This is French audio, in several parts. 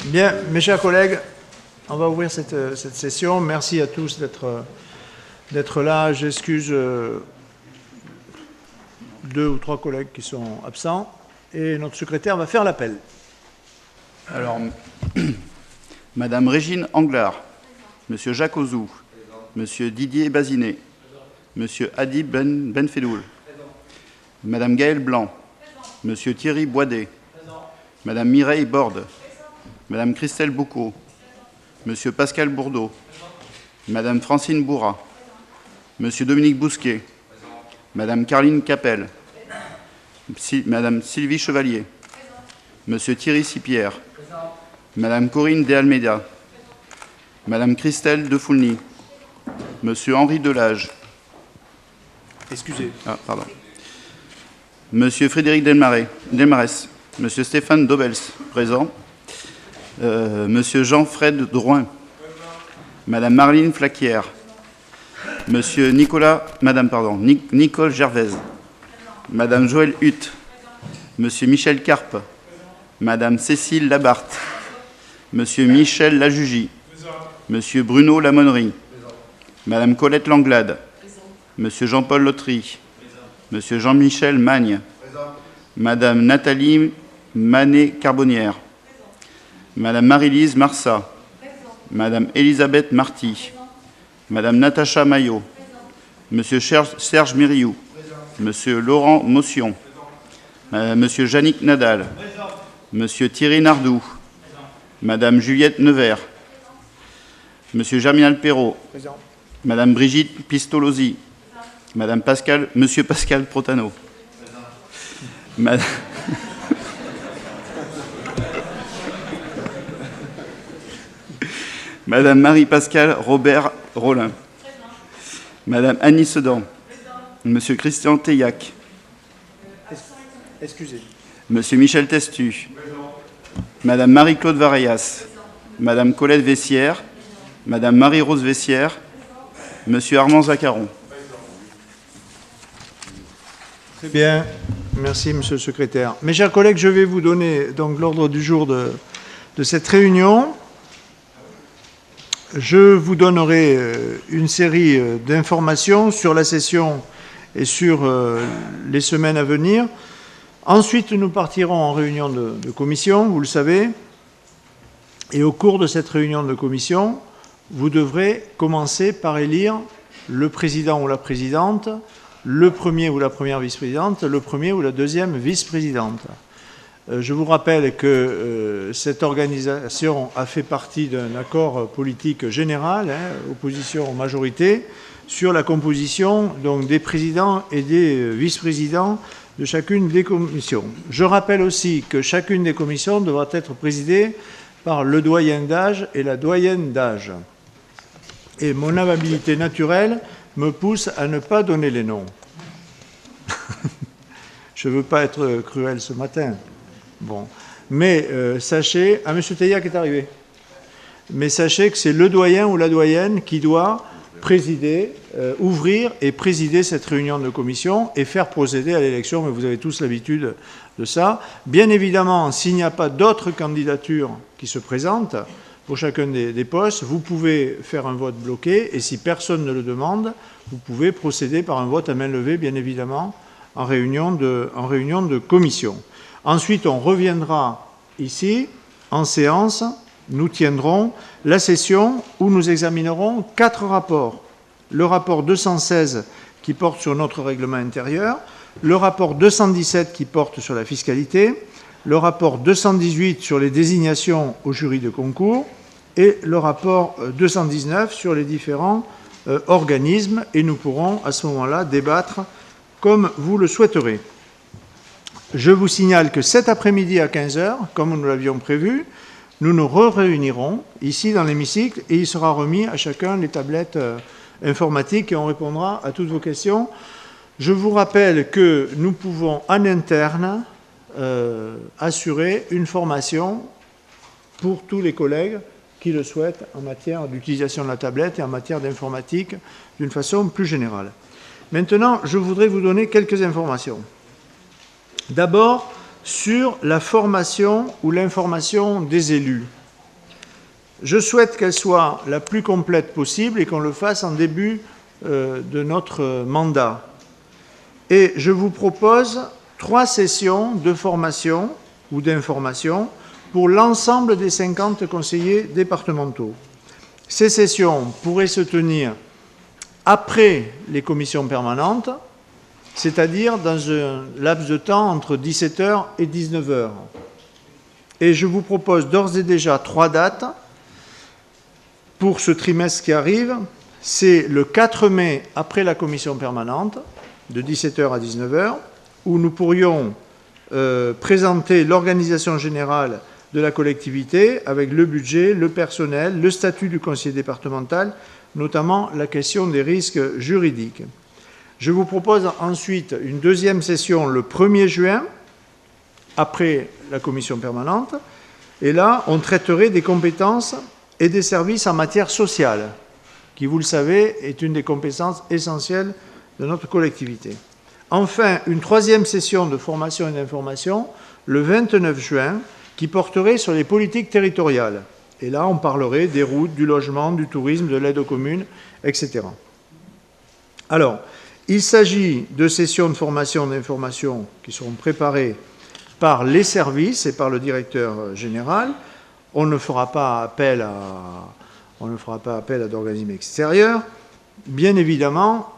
Bien, mes chers collègues, on va ouvrir cette session. Merci à tous d'être là. J'excuse 2 ou 3 collègues qui sont absents. Et notre secrétaire va faire l'appel. Alors, Madame Régine Anglard, Monsieur Jacques Ozou, Monsieur Didier Bazinet, Monsieur Hadi Benfeloul, Madame Gaëlle Blanc, Monsieur Thierry Boidet, Madame Mireille Borde, Madame Christelle Boucaud, Monsieur Pascal Bourdeau, Madame Francine Bourra, Monsieur Dominique Bousquet, Madame Caroline Capel, Madame Sylvie Chevalier, Monsieur Thierry Sipierre, Madame Corinne De Almeida, Madame Christelle Defoulny, Monsieur Henri Delage. Excusez. Ah, pardon. Monsieur Frédéric Delmarès, Monsieur Stéphane Dobels, présent. Monsieur Jean-Fred Drouin, Madame Marlene Flaquière, Monsieur Nicole Gervais, Madame Joëlle Hutte, Monsieur Michel Carpe, Madame Cécile Labarthe, Monsieur Michel Lajugie, Monsieur Bruno Lamonnerie, Madame Colette Langlade, Monsieur Jean-Paul Lotry, Monsieur Jean-Michel Magne, Madame Nathalie Manet-Carbonnière, Madame Marie-Lise Marsat, Madame Elisabeth Marty, Madame Natacha Maillot, Monsieur Serge Miriou, Monsieur Laurent Motion, Monsieur Yannick Nadal, Monsieur Thierry Nardou, Madame Juliette Nevers, Monsieur Germinal Perrault, Madame Brigitte Pistolosi, Monsieur Pascal Protano, Madame Marie-Pascale Robert Rollin, Madame Annie Sedan, Monsieur Christian Teillac, Excusez. Monsieur Michel Testu, Madame Marie-Claude Vareillas, Madame Colette Vessière, Madame Marie-Rose Vessière, Monsieur Armand Zaccaron. Très bien. Merci, Monsieur le secrétaire. Mes chers collègues, je vais vous donner donc l'ordre du jour de cette réunion. Je vous donnerai une série d'informations sur la session et sur les semaines à venir. Ensuite, nous partirons en réunion de commission, vous le savez. Et au cours de cette réunion de commission, vous devrez commencer par élire le président ou la présidente, le premier ou la première vice-présidente, le premier ou la deuxième vice-présidente. Je vous rappelle que cette organisation a fait partie d'un accord politique général, opposition-majorité, sur la composition donc, des présidents et des vice-présidents de chacune des commissions. Je rappelle aussi que chacune des commissions devra être présidée par le doyen d'âge et la doyenne d'âge. Et mon amabilité naturelle me pousse à ne pas donner les noms. Je ne veux pas être cruel ce matin. Bon. Mais sachez... Ah, M. Teillac est arrivé. Mais sachez que c'est le doyen ou la doyenne qui doit présider, ouvrir et présider cette réunion de commission et faire procéder à l'élection, mais vous avez tous l'habitude de ça. Bien évidemment, s'il n'y a pas d'autres candidatures qui se présentent pour chacun des postes, vous pouvez faire un vote bloqué et si personne ne le demande, vous pouvez procéder par un vote à main levée, bien évidemment, en réunion de commission. Ensuite, on reviendra ici, en séance, nous tiendrons la session où nous examinerons 4 rapports. Le rapport 216 qui porte sur notre règlement intérieur, le rapport 217 qui porte sur la fiscalité, le rapport 218 sur les désignations au jury de concours et le rapport 219 sur les différents organismes. Et nous pourrons à ce moment-là débattre comme vous le souhaiterez. Je vous signale que cet après-midi à 15h, comme nous l'avions prévu, nous nous réunirons ici dans l'hémicycle et il sera remis à chacun les tablettes informatiques et on répondra à toutes vos questions. Je vous rappelle que nous pouvons en interne assurer une formation pour tous les collègues qui le souhaitent en matière d'utilisation de la tablette et en matière d'informatique d'une façon plus générale. Maintenant, je voudrais vous donner quelques informations. D'abord, sur la formation ou l'information des élus. Je souhaite qu'elle soit la plus complète possible et qu'on le fasse en début de notre mandat. Et je vous propose 3 sessions de formation ou d'information pour l'ensemble des 50 conseillers départementaux. Ces sessions pourraient se tenir après les commissions permanentes, c'est-à-dire dans un laps de temps entre 17h et 19h. Et je vous propose d'ores et déjà 3 dates pour ce trimestre qui arrive. C'est le 4 mai, après la commission permanente, de 17h à 19h, où nous pourrions présenter l'organisation générale de la collectivité avec le budget, le personnel, le statut du conseiller départemental, notamment la question des risques juridiques. Je vous propose ensuite une deuxième session le 1er juin, après la commission permanente, et là, on traiterait des compétences et des services en matière sociale, qui, vous le savez, est une des compétences essentielles de notre collectivité. Enfin, une 3e session de formation et d'information, le 29 juin, qui porterait sur les politiques territoriales. Et là, on parlerait des routes, du logement, du tourisme, de l'aide aux communes, etc. Alors, il s'agit de sessions de formation et d'information qui seront préparées par les services et par le directeur général. On ne fera pas appel à d'organismes extérieurs. Bien évidemment,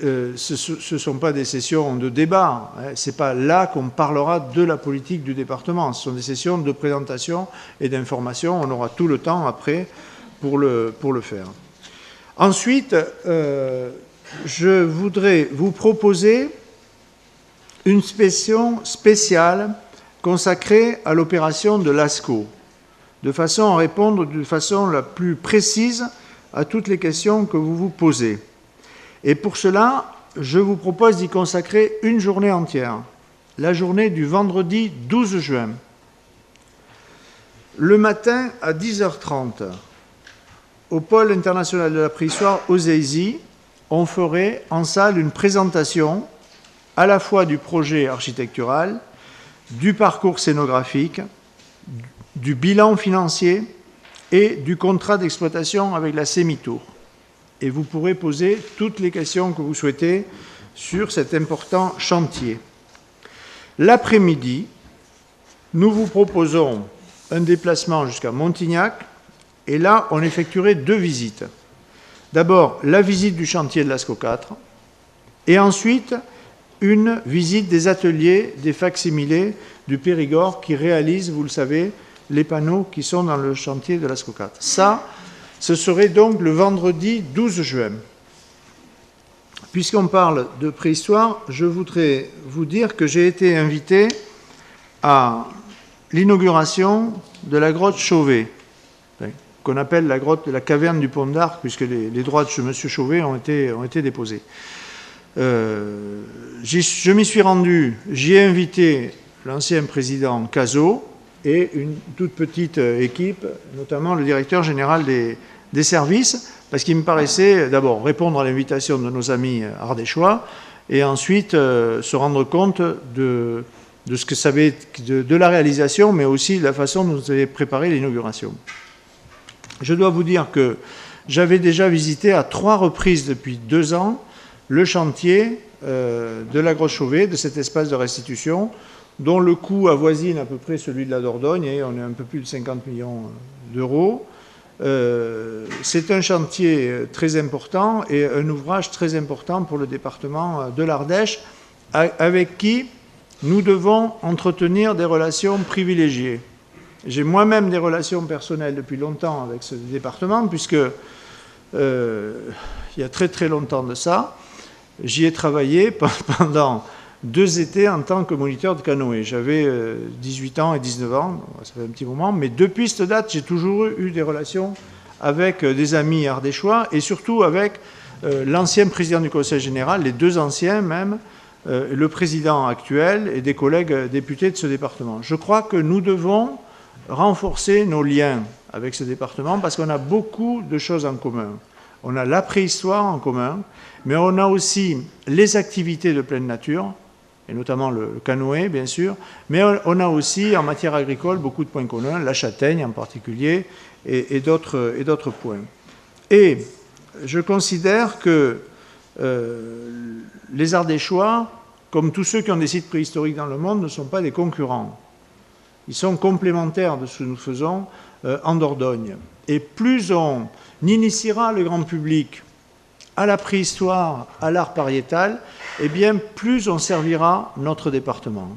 ce ne sont pas des sessions de débat. Ce n'est pas là qu'on parlera de la politique du département. Ce sont des sessions de présentation et d'information. On aura tout le temps après pour le faire. Ensuite, je voudrais vous proposer une session spéciale consacrée à l'opération de l'ASCO, de façon à répondre de façon la plus précise à toutes les questions que vous vous posez. Et pour cela, je vous propose d'y consacrer une journée entière, la journée du vendredi 12 juin. Le matin à 10h30, au pôle international de la préhistoire, aux EISI, on ferait en salle une présentation à la fois du projet architectural, du parcours scénographique, du bilan financier et du contrat d'exploitation avec la Semitour. Et vous pourrez poser toutes les questions que vous souhaitez sur cet important chantier. L'après-midi, nous vous proposons un déplacement jusqu'à Montignac, et là, on effectuerait 2 visites. D'abord, la visite du chantier de l'ASCO 4, et ensuite, une visite des ateliers des facsimilés du Périgord qui réalisent, vous le savez, les panneaux qui sont dans le chantier de l'ASCO 4. Ça, ce serait donc le vendredi 12 juin. Puisqu'on parle de préhistoire, je voudrais vous dire que j'ai été invité à l'inauguration de la grotte Chauvet, qu'on appelle la grotte de la caverne du Pont d'Arc, puisque les droits de M. Chauvet ont été déposés. Je m'y suis rendu, j'y ai invité l'ancien président Cazot et une toute petite équipe, notamment le directeur général des services, parce qu'il me paraissait d'abord répondre à l'invitation de nos amis ardéchois et ensuite se rendre compte de ce que ça avait, de la réalisation, mais aussi de la façon dont vous avez préparé l'inauguration. Je dois vous dire que j'avais déjà visité à 3 reprises depuis 2 ans le chantier de la grotte Chauvet, de cet espace de restitution, dont le coût avoisine à peu près celui de la Dordogne, et on est un peu plus de 50 millions d'euros. C'est un chantier très important et un ouvrage très important pour le département de l'Ardèche, avec qui nous devons entretenir des relations privilégiées. J'ai moi-même des relations personnelles depuis longtemps avec ce département, puisque il y a très très longtemps de ça, j'y ai travaillé pendant 2 étés en tant que moniteur de canoë. J'avais 18 ans et 19 ans, ça fait un petit moment, mais depuis cette date, j'ai toujours eu des relations avec des amis ardéchois et surtout avec l'ancien président du Conseil général, les 2 anciens même, le président actuel et des collègues députés de ce département. Je crois que nous devons renforcer nos liens avec ce département parce qu'on a beaucoup de choses en commun. On a la préhistoire en commun, mais on a aussi les activités de pleine nature, et notamment le canoë, bien sûr, mais on a aussi, en matière agricole, beaucoup de points communs, la châtaigne en particulier, et d'autres points. Et je considère que les Ardéchois, comme tous ceux qui ont des sites préhistoriques dans le monde, ne sont pas des concurrents. Ils sont complémentaires de ce que nous faisons en Dordogne. Et plus on initiera le grand public à la préhistoire, à l'art pariétal, eh bien, plus on servira notre département.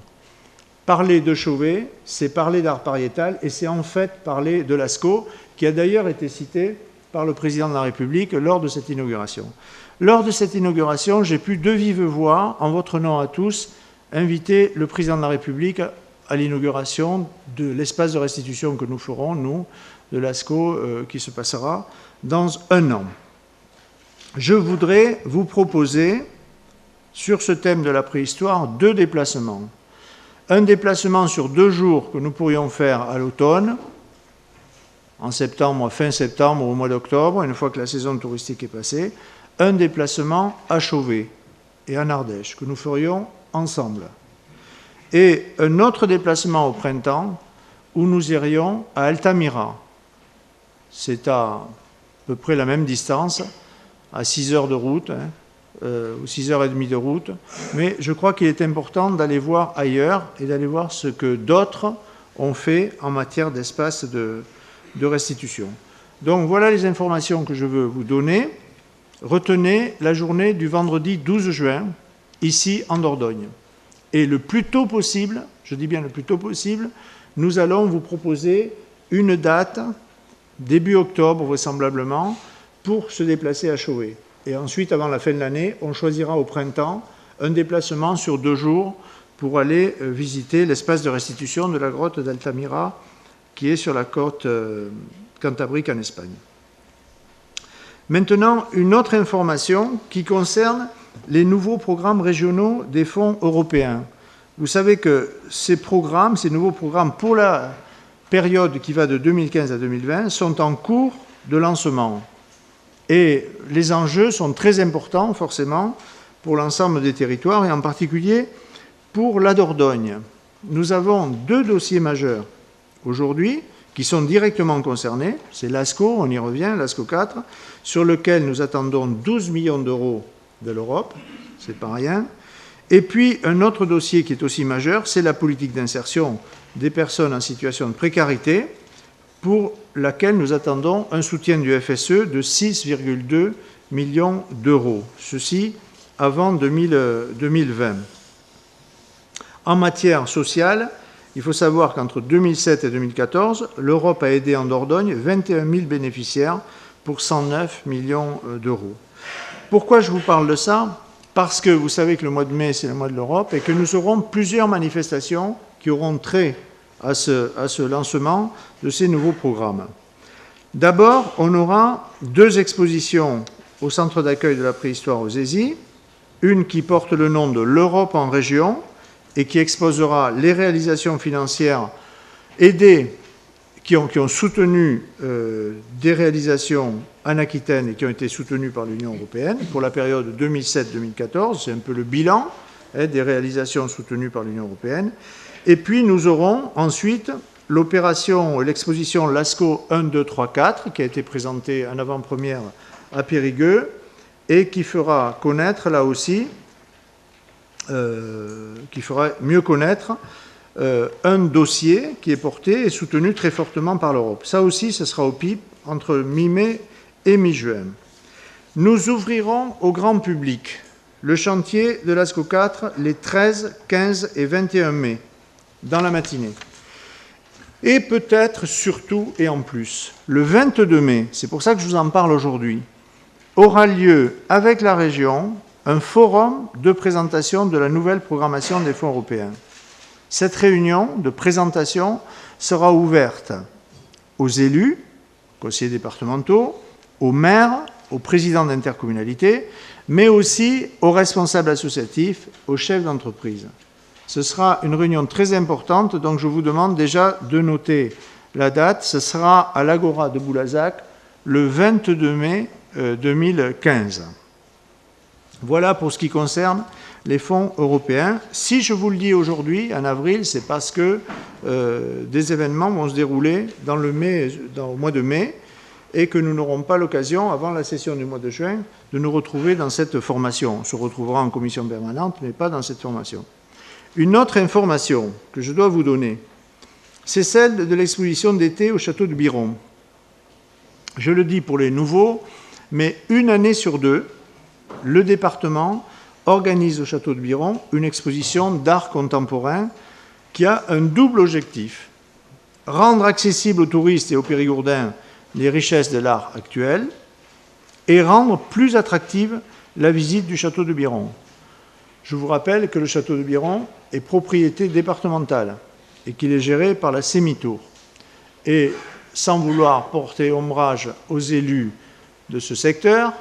Parler de Chauvet, c'est parler d'art pariétal, et c'est en fait parler de Lascaux, qui a d'ailleurs été cité par le président de la République lors de cette inauguration. Lors de cette inauguration, j'ai pu de vive voix, en votre nom à tous, inviter le président de la République à l'inauguration de l'espace de restitution que nous ferons, nous, de Lascaux, qui se passera dans 1 an. Je voudrais vous proposer, sur ce thème de la préhistoire, 2 déplacements. Un déplacement sur 2 jours que nous pourrions faire à l'automne, en septembre, fin septembre ou au mois d'octobre, une fois que la saison touristique est passée. Un déplacement à Chauvet et en Ardèche, que nous ferions ensemble. Et un autre déplacement au printemps, où nous irions à Altamira. C'est à peu près la même distance, à 6 heures de route, ou 6h30 de route, mais je crois qu'il est important d'aller voir ailleurs et d'aller voir ce que d'autres ont fait en matière d'espace de restitution. Donc voilà les informations que je veux vous donner. Retenez la journée du vendredi 12 juin, ici en Dordogne. Et le plus tôt possible, je dis bien le plus tôt possible, nous allons vous proposer une date, début octobre vraisemblablement, pour se déplacer à Chauvet. Et ensuite, avant la fin de l'année, on choisira au printemps un déplacement sur 2 jours pour aller visiter l'espace de restitution de la grotte d'Altamira, qui est sur la côte cantabrique en Espagne. Maintenant, une autre information qui concerne les nouveaux programmes régionaux des fonds européens. Vous savez que ces nouveaux programmes pour la période qui va de 2015 à 2020, sont en cours de lancement. Et les enjeux sont très importants, forcément, pour l'ensemble des territoires, et en particulier pour la Dordogne. Nous avons 2 dossiers majeurs aujourd'hui, qui sont directement concernés. C'est Lascaux, on y revient, Lascaux 4, sur lequel nous attendons 12 millions d'euros de l'Europe, c'est pas rien. Et puis un autre dossier qui est aussi majeur, c'est la politique d'insertion des personnes en situation de précarité, pour laquelle nous attendons un soutien du FSE de 6,2 millions d'euros. Ceci avant 2020. En matière sociale, il faut savoir qu'entre 2007 et 2014, l'Europe a aidé en Dordogne 21 000 bénéficiaires pour 109 millions d'euros. Pourquoi je vous parle de ça? Parce que vous savez que le mois de mai, c'est le mois de l'Europe, et que nous aurons plusieurs manifestations qui auront trait à ce lancement de ces nouveaux programmes. D'abord, on aura 2 expositions au centre d'accueil de la préhistoire aux Aisies, une qui porte le nom de l'Europe en région, et qui exposera les réalisations financières aidées qui ont soutenu des réalisations en Aquitaine et qui ont été soutenues par l'Union européenne pour la période 2007-2014. C'est un peu le bilan des réalisations soutenues par l'Union européenne. Et puis nous aurons ensuite l'exposition Lascaux 1, 2, 3, 4 qui a été présentée en avant-première à Périgueux et qui fera connaître là aussi qui fera mieux connaître un dossier qui est porté et soutenu très fortement par l'Europe. Ça aussi, ce sera au PIP entre mi-mai et mi-juin. Nous ouvrirons au grand public le chantier de Lascaux 4 les 13, 15 et 21 mai, dans la matinée. Et peut-être surtout et en plus, le 22 mai, c'est pour ça que je vous en parle aujourd'hui, aura lieu avec la région un forum de présentation de la nouvelle programmation des fonds européens. Cette réunion de présentation sera ouverte aux élus, conseillers départementaux, aux maires, aux présidents d'intercommunalités, mais aussi aux responsables associatifs, aux chefs d'entreprise. Ce sera une réunion très importante, donc je vous demande déjà de noter la date. Ce sera à l'Agora de Boulazac le 22 mai 2015. Voilà pour ce qui concerne les fonds européens. Si je vous le dis aujourd'hui, en avril, c'est parce que des événements vont se dérouler au mois de mai, et que nous n'aurons pas l'occasion, avant la session du mois de juin, de nous retrouver dans cette formation. On se retrouvera en commission permanente, mais pas dans cette formation. Une autre information que je dois vous donner, c'est celle de l'exposition d'été au château de Biron. Je le dis pour les nouveaux, mais une année sur deux, le département organise au château de Biron une exposition d'art contemporain qui a un double objectif. Rendre accessible aux touristes et aux Périgourdins les richesses de l'art actuel et rendre plus attractive la visite du château de Biron. Je vous rappelle que le château de Biron est propriété départementale et qu'il est géré par la Sémitour. Et sans vouloir porter ombrage aux élus de ce secteur,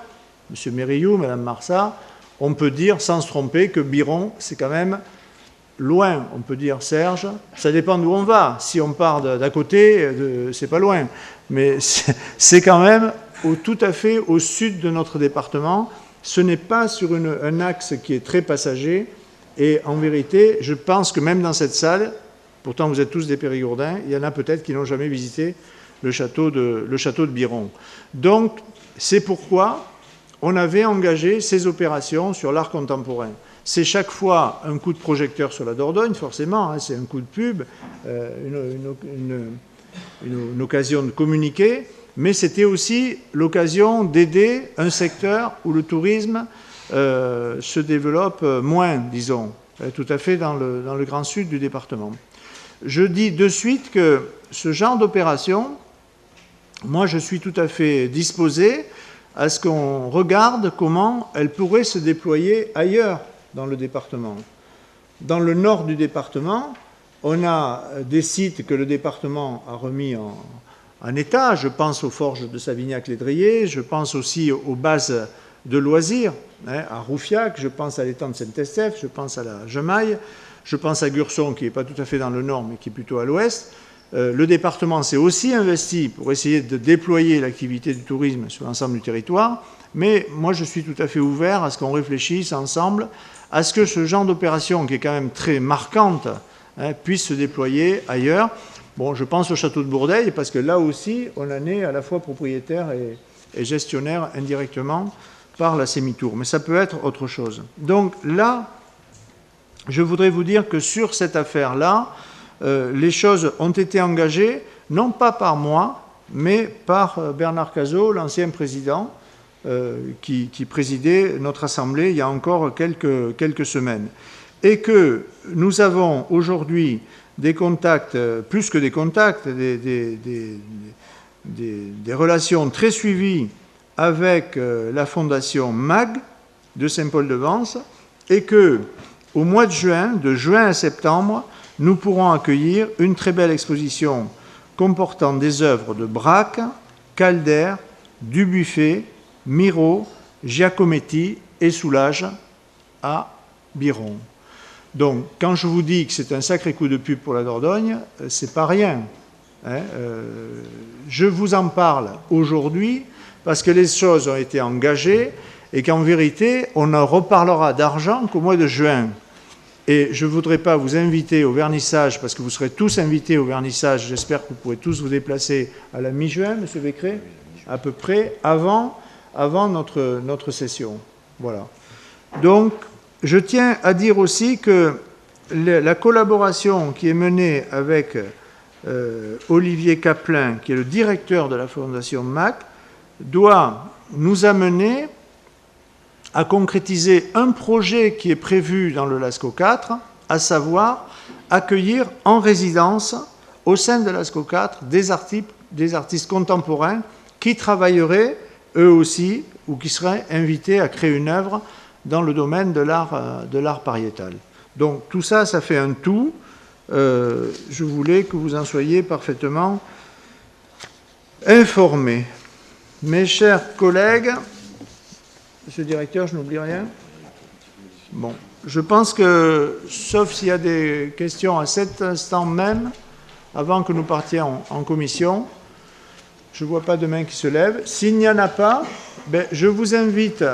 M. Mérillou, Mme Marsat, on peut dire sans se tromper que Biron, c'est quand même loin. On peut dire Serge, ça dépend d'où on va. Si on part d'à côté, c'est pas loin. Mais c'est quand même tout à fait au sud de notre département. Ce n'est pas sur un axe qui est très passager. Et en vérité, je pense que même dans cette salle, pourtant vous êtes tous des Périgourdins, il y en a peut-être qui n'ont jamais visité le château de Biron. Donc, c'est pourquoi on avait engagé ces opérations sur l'art contemporain. C'est chaque fois un coup de projecteur sur la Dordogne, forcément, hein, c'est un coup de pub, une occasion de communiquer, mais c'était aussi l'occasion d'aider un secteur où le tourisme se développe moins, disons, tout à fait dans le grand sud du département. Je dis de suite que ce genre d'opération, moi je suis tout à fait disposé à ce qu'on regarde comment elle pourrait se déployer ailleurs dans le département. Dans le nord du département, on a des sites que le département a remis en état. Je pense aux forges de Savignac-Lédrier, je pense aussi aux bases de loisirs, hein, à Roufiac, je pense à l'étang de Saint-Estèphe, je pense à la Gemaille, je pense à Gurson, qui n'est pas tout à fait dans le nord, mais qui est plutôt à l'ouest. Le département s'est aussi investi pour essayer de déployer l'activité du tourisme sur l'ensemble du territoire, mais moi je suis tout à fait ouvert à ce qu'on réfléchisse ensemble à ce que ce genre d'opération, qui est quand même très marquante, hein, puisse se déployer ailleurs. Bon, je pense au château de Bourdeil, parce que là aussi, on en est à la fois propriétaire et gestionnaire indirectement par la Sémitour. Mais ça peut être autre chose. Donc là, je voudrais vous dire que sur cette affaire-là, les choses ont été engagées, non pas par moi, mais par Bernard Cazeau, l'ancien président, qui présidait notre Assemblée il y a encore quelques semaines. Et que nous avons aujourd'hui des contacts, plus que des contacts, des relations très suivies avec la Fondation MAG de Saint-Paul-de-Vence, et que au mois de juin à septembre, nous pourrons accueillir une très belle exposition comportant des œuvres de Braque, Calder, Dubuffet, Miro, Giacometti et Soulages à Biron. Donc, quand je vous dis que c'est un sacré coup de pub pour la Dordogne, c'est pas rien. Hein, je vous en parle aujourd'hui parce que les choses ont été engagées et qu'en vérité, on ne reparlera d'argent qu'au mois de juin. Et je ne voudrais pas vous inviter au vernissage, parce que vous serez tous invités au vernissage, j'espère que vous pourrez tous vous déplacer à la mi-juin, M. Becquerel, à peu près, avant notre session. Voilà. Donc, je tiens à dire aussi que la collaboration qui est menée avec Olivier Caplin, qui est le directeur de la Fondation MAC, doit nous amener à concrétiser un projet qui est prévu dans le LASCO 4, à savoir accueillir en résidence au sein de l'ASCO 4 des artistes contemporains qui travailleraient eux aussi ou qui seraient invités à créer une œuvre dans le domaine de l'art pariétal. Donc tout ça, ça fait un tout. Je voulais que vous en soyez parfaitement informés. Mes chers collègues, Monsieur le directeur, je n'oublie rien? Bon, je pense que, sauf s'il y a des questions à cet instant même, avant que nous partions en commission, je ne vois pas de main qui se lève. S'il n'y en a pas, je vous invite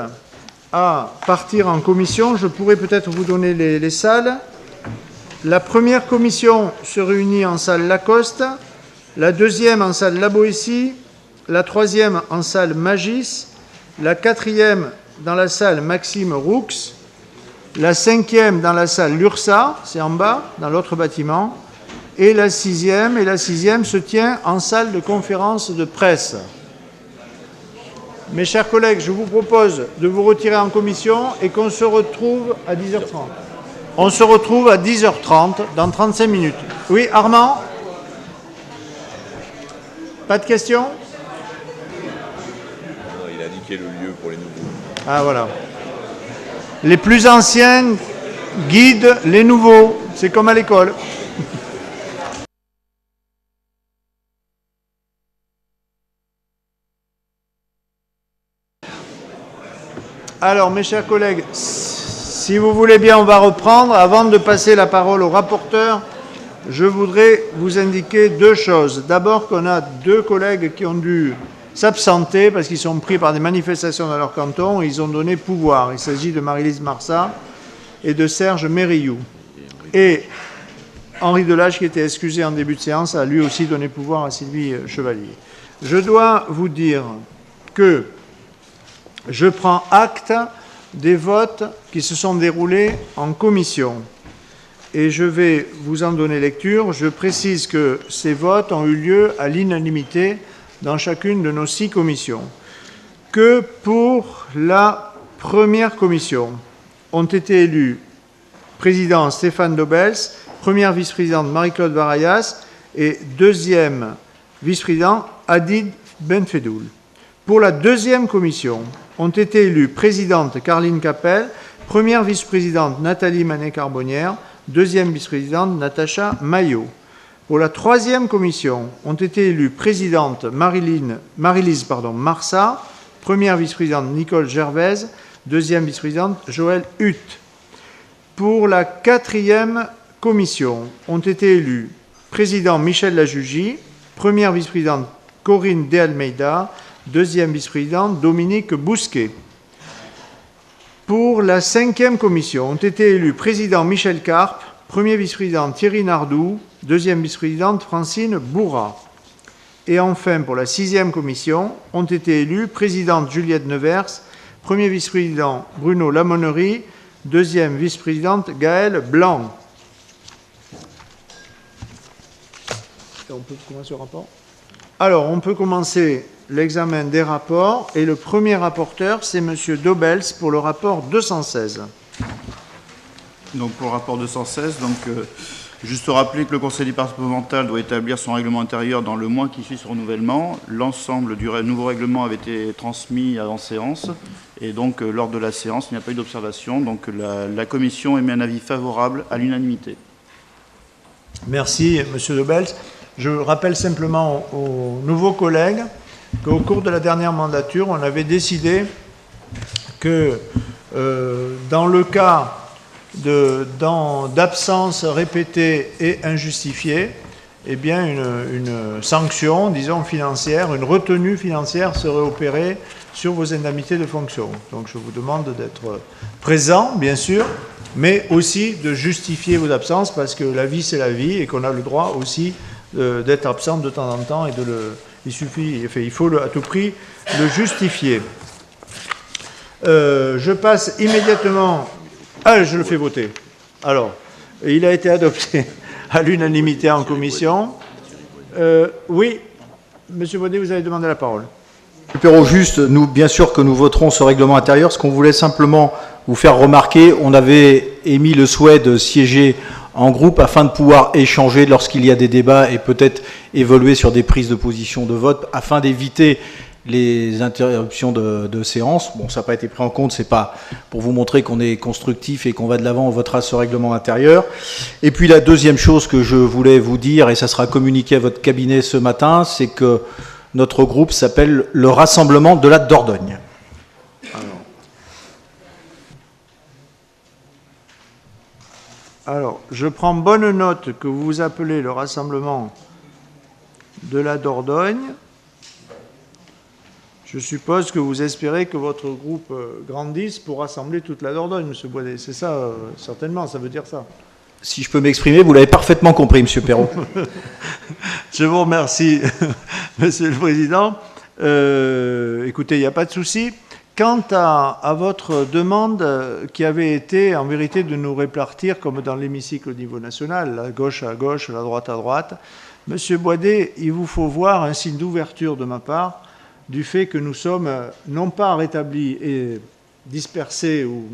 à partir en commission. Je pourrais peut-être vous donner les salles. La première commission se réunit en salle Lacoste, la deuxième en salle La Boétie, la troisième en salle Magis, la quatrième dans la salle Maxime Roux, la cinquième dans la salle Lursa, c'est en bas, dans l'autre bâtiment, et la sixième se tient en salle de conférence de presse. Mes chers collègues, je vous propose de vous retirer en commission et qu'on se retrouve à 10h30. On se retrouve à 10h30, dans 35 minutes. Oui, Armand? Pas de questions? Non, il a indiqué le lieu pour les nouveaux. Ah, voilà. Les plus anciens guident les nouveaux. C'est comme à l'école. Alors, mes chers collègues, si vous voulez bien, on va reprendre. Avant de passer la parole au rapporteur, je voudrais vous indiquer deux choses. D'abord, qu'on a deux collègues qui ont dû s'absenter parce qu'ils sont pris par des manifestations dans leur canton et ils ont donné pouvoir. Il s'agit de Marie-Lise Marsat et de Serge Mérillou. Et Henri Delage, qui était excusé en début de séance, a lui aussi donné pouvoir à Sylvie Chevalier. Je dois vous dire que je prends acte des votes qui se sont déroulés en commission et je vais vous en donner lecture. Je précise que ces votes ont eu lieu à l'unanimité dans chacune de nos 6 commissions. Que pour la première commission ont été élus président Stéphane Dobels, première vice-présidente Marie-Claude Varayas et deuxième vice-président Hadid Benfedoul. Pour la deuxième commission ont été élus présidente Carline Capel, première vice-présidente Nathalie Manet-Carbonnière, deuxième vice-présidente Natacha Maillot. Pour la troisième commission ont été élus présidente Marie-Lise Marsat, première vice-présidente Nicole Gervaise, deuxième vice-présidente Joëlle Hutt. Pour la quatrième commission ont été élus président Michel Lajugie, première vice-présidente Corinne De Almeida, deuxième vice-présidente Dominique Bousquet. Pour la cinquième commission ont été élus président Michel Carpe, premier vice-président Thierry Nardou, deuxième vice-présidente Francine Bourra. Et enfin, pour la sixième commission, ont été élus présidente Juliette Nevers, premier vice-président Bruno Lamonnerie, deuxième vice-présidente Gaëlle Blanc. Et on peut commencer le rapport ? Alors, on peut commencer l'examen des rapports et le premier rapporteur, c'est M. Dobels pour le rapport 216. Donc pour le rapport 216, juste rappeler que le Conseil départemental doit établir son règlement intérieur dans le mois qui suit ce renouvellement. L'ensemble du nouveau règlement avait été transmis avant séance et donc lors de la séance, il n'y a pas eu d'observation. Donc la commission émet un avis favorable à l'unanimité. Merci, M. Dobels. Je rappelle simplement aux nouveaux collègues qu'au cours de la dernière mandature, on avait décidé que dans le cas d'absence répétée et injustifiée, eh bien une sanction, disons financière, une retenue financière serait opérée sur vos indemnités de fonction. Donc je vous demande d'être présent, bien sûr, mais aussi de justifier vos absences parce que la vie c'est la vie et qu'on a le droit aussi d'être absent de temps en temps et il faut à tout prix le justifier. Je passe immédiatement. Je le fais voter. Alors, il a été adopté à l'unanimité en commission. Oui, Monsieur Baudet, vous avez demandé la parole. Perrault, juste, nous, bien sûr que nous voterons ce règlement intérieur. Ce qu'on voulait simplement vous faire remarquer, on avait émis le souhait de siéger en groupe afin de pouvoir échanger lorsqu'il y a des débats et peut-être évoluer sur des prises de position de vote afin d'éviter les interruptions de séance. Bon, ça n'a pas été pris en compte, c'est pas pour vous montrer qu'on est constructif et qu'on va de l'avant, on votera ce règlement intérieur. Et puis la deuxième chose que je voulais vous dire, et ça sera communiqué à votre cabinet ce matin, c'est que notre groupe s'appelle le Rassemblement de la Dordogne. Alors, je prends bonne note que vous vous appelez le Rassemblement de la Dordogne. Je suppose que vous espérez que votre groupe grandisse pour rassembler toute la Dordogne, M. Boisdet. C'est ça, certainement, ça veut dire ça. Si je peux m'exprimer, vous l'avez parfaitement compris, M. Perrault. Je vous remercie, Monsieur le Président. Écoutez, il n'y a pas de souci. Quant à votre demande qui avait été, en vérité, de nous répartir, comme dans l'hémicycle au niveau national, la gauche à gauche, la droite à droite, Monsieur Boisdet, il vous faut voir un signe d'ouverture de ma part du fait que nous sommes non pas rétablis et dispersés ou,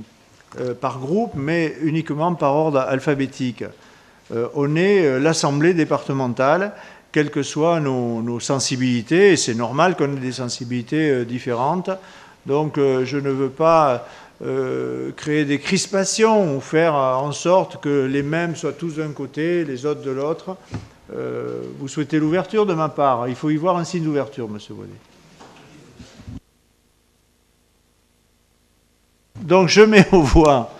par groupe, mais uniquement par ordre alphabétique. On est l'Assemblée départementale, quelles que soient nos sensibilités, et c'est normal qu'on ait des sensibilités différentes. Donc je ne veux pas créer des crispations ou faire en sorte que les mêmes soient tous d'un côté, les autres de l'autre. Vous souhaitez l'ouverture de ma part. Il faut y voir un signe d'ouverture, M. Boisdet. Donc je mets aux voix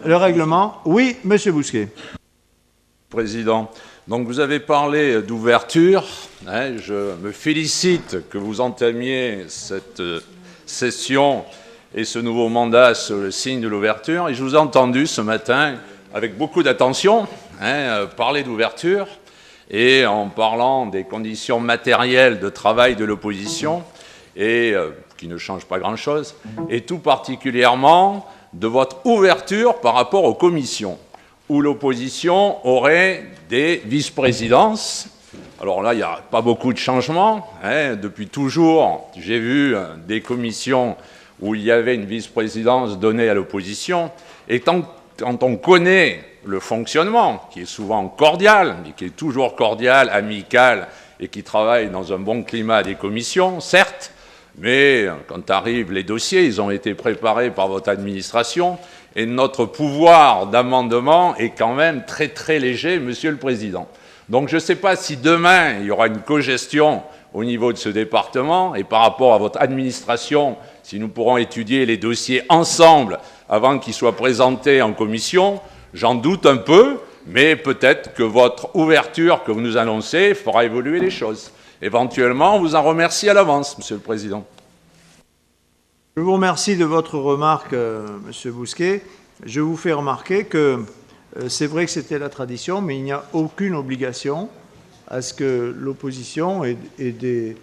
le règlement. Oui, M. Bousquet. Président, donc vous avez parlé d'ouverture. Hein, je me félicite que vous entamiez cette session et ce nouveau mandat sur le signe de l'ouverture. Et je vous ai entendu ce matin, avec beaucoup d'attention, parler d'ouverture et en parlant des conditions matérielles de travail de l'opposition, et qui ne changent pas grand-chose, et tout particulièrement de votre ouverture par rapport aux commissions, où l'opposition aurait des vice-présidences. Alors là, il n'y a pas beaucoup de changements. Depuis toujours, j'ai vu des commissions où il y avait une vice-présidence donnée à l'opposition. Et quand on connaît le fonctionnement, qui est souvent cordial, mais qui est toujours cordial, amical, et qui travaille dans un bon climat des commissions, certes, mais quand arrivent les dossiers, ils ont été préparés par votre administration, et notre pouvoir d'amendement est quand même très très léger, Monsieur le Président. Donc je ne sais pas si demain, il y aura une cogestion au niveau de ce département, et par rapport à votre administration, si nous pourrons étudier les dossiers ensemble avant qu'ils soient présentés en commission, j'en doute un peu, mais peut-être que votre ouverture que vous nous annoncez fera évoluer les choses. Éventuellement, on vous en remercie à l'avance, Monsieur le Président. Je vous remercie de votre remarque, Monsieur Bousquet. Je vous fais remarquer que c'est vrai que c'était la tradition, mais il n'y a aucune obligation à ce que l'opposition ait des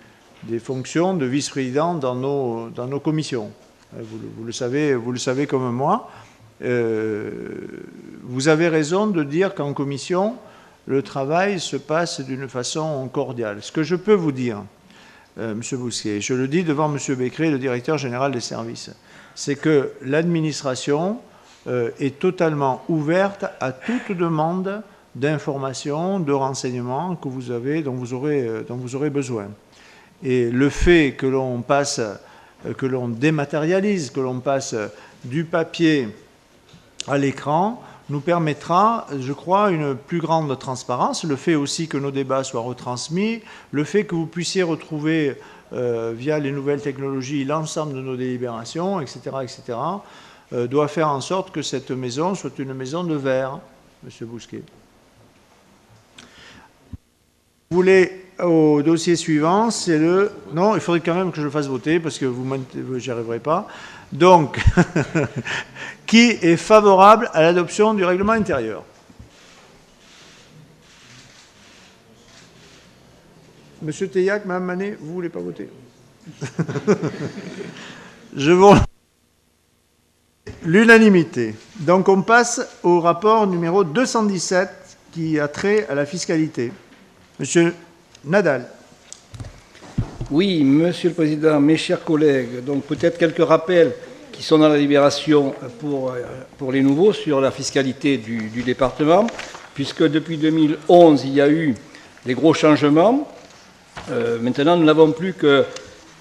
fonctions de vice-président dans nos commissions. Vous le savez comme moi. Vous avez raison de dire qu'en commission, le travail se passe d'une façon cordiale. Ce que je peux vous dire, M. Bousquet, je le dis devant M. Becquerel, le directeur général des services, c'est que l'administration est totalement ouverte à toute demande d'information, de renseignements que vous avez, dont vous aurez besoin. Et le fait que l'on passe, que l'on dématérialise, que l'on passe du papier à l'écran, nous permettra, je crois, une plus grande transparence. Le fait aussi que nos débats soient retransmis, le fait que vous puissiez retrouver, via les nouvelles technologies, l'ensemble de nos délibérations, etc., etc., doit faire en sorte que cette maison soit une maison de verre, M. Bousquet. Vous voulez au dossier suivant, c'est le... Non, il faudrait quand même que je le fasse voter, parce que vous n'y arriverez pas. Donc, qui est favorable à l'adoption du règlement intérieur? Monsieur Teillac, Mme Manet, vous ne voulez pas voter? Je vous... L'unanimité. Donc on passe au rapport numéro 217 qui a trait à la fiscalité. Monsieur Nadal. Oui, Monsieur le Président, mes chers collègues, donc peut-être quelques rappels qui sont dans la libération pour les nouveaux sur la fiscalité du département, puisque depuis 2011, il y a eu des gros changements. Maintenant, nous n'avons plus que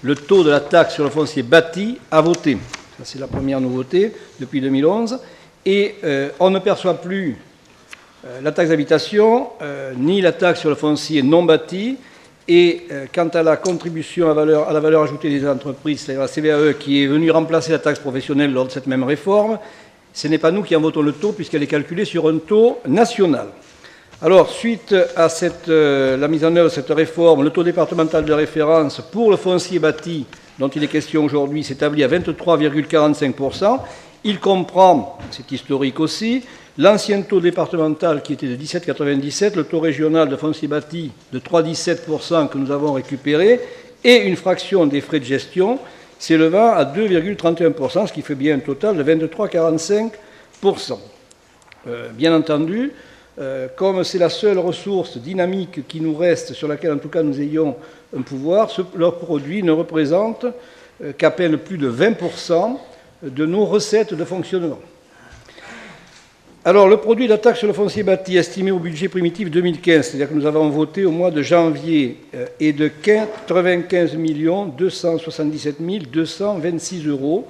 le taux de la taxe sur le foncier bâti à voter. Ça, c'est la première nouveauté depuis 2011. Et on ne perçoit plus la taxe d'habitation, ni la taxe sur le foncier non bâti. Et quant à la contribution à la valeur ajoutée des entreprises, c'est-à-dire la CVAE, qui est venue remplacer la taxe professionnelle lors de cette même réforme, ce n'est pas nous qui en votons le taux, puisqu'elle est calculée sur un taux national. Alors, suite à la mise en œuvre de cette réforme, le taux départemental de référence pour le foncier bâti, dont il est question aujourd'hui, s'établit à 23,45%. Il comprend, c'est historique aussi, l'ancien taux départemental qui était de 17,97, le taux régional de foncier bâti de 3,17% que nous avons récupéré, et une fraction des frais de gestion s'élevant à 2,31%, ce qui fait bien un total de 23,45%. Bien entendu, comme c'est la seule ressource dynamique qui nous reste, sur laquelle en tout cas nous ayons un pouvoir, leur produit ne représente qu'à peine plus de 20% de nos recettes de fonctionnement. Alors, le produit de la taxe sur le foncier bâti estimé au budget primitif 2015, c'est-à-dire que nous avons voté au mois de janvier, est de 95 277 226 €.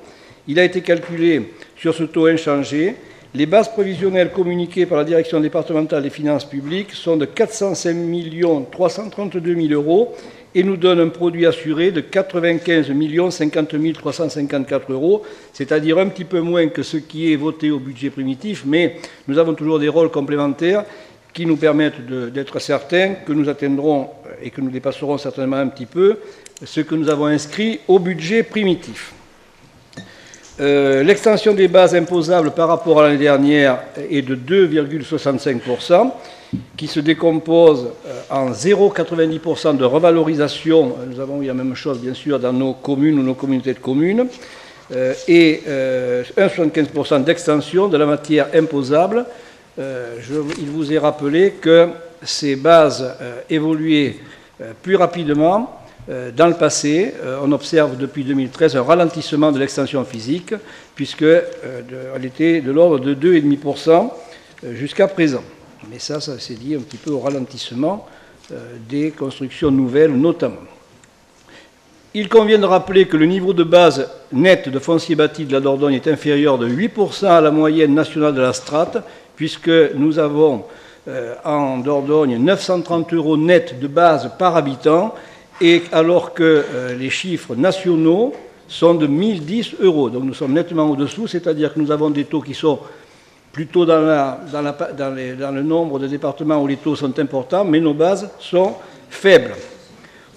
Il a été calculé sur ce taux inchangé. Les bases prévisionnelles communiquées par la direction départementale des finances publiques sont de 405 332 000 € et nous donnent un produit assuré de 95 50 354 €, c'est-à-dire un petit peu moins que ce qui est voté au budget primitif, mais nous avons toujours des rôles complémentaires qui nous permettent d'être certains que nous atteindrons et que nous dépasserons certainement un petit peu ce que nous avons inscrit au budget primitif. L'extension des bases imposables par rapport à l'année dernière est de 2,65%, qui se décompose en 0,90% de revalorisation. Nous avons eu la même chose, bien sûr, dans nos communes ou nos communautés de communes, et 1,75% d'extension de la matière imposable. Il vous est rappelé que ces bases évoluaient plus rapidement. Dans le passé, on observe depuis 2013 un ralentissement de l'extension physique, puisqu'elle était de l'ordre de 2,5% jusqu'à présent. Mais ça s'est dit un petit peu au ralentissement des constructions nouvelles notamment. Il convient de rappeler que le niveau de base net de foncier bâti de la Dordogne est inférieur de 8% à la moyenne nationale de la strate, puisque nous avons en Dordogne 930 € net de base par habitant, et alors que les chiffres nationaux sont de 1010 €. Donc nous sommes nettement au-dessous, c'est-à-dire que nous avons des taux qui sont plutôt dans le nombre de départements où les taux sont importants, mais nos bases sont faibles.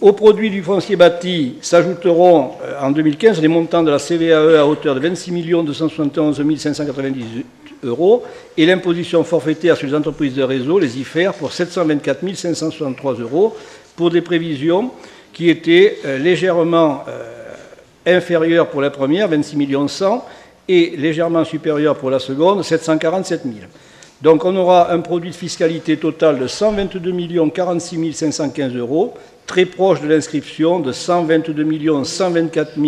Au produit du foncier bâti s'ajouteront en 2015 les montants de la CVAE à hauteur de 26 271 598 € et l'imposition forfaitaire sur les entreprises de réseau, les IFER, pour 724 563 €, pour des prévisions qui étaient légèrement inférieures pour la première, 26 100 000, et légèrement supérieures pour la seconde, 747 000. Donc on aura un produit de fiscalité total de 122 46 515 €, très proche de l'inscription de 122 124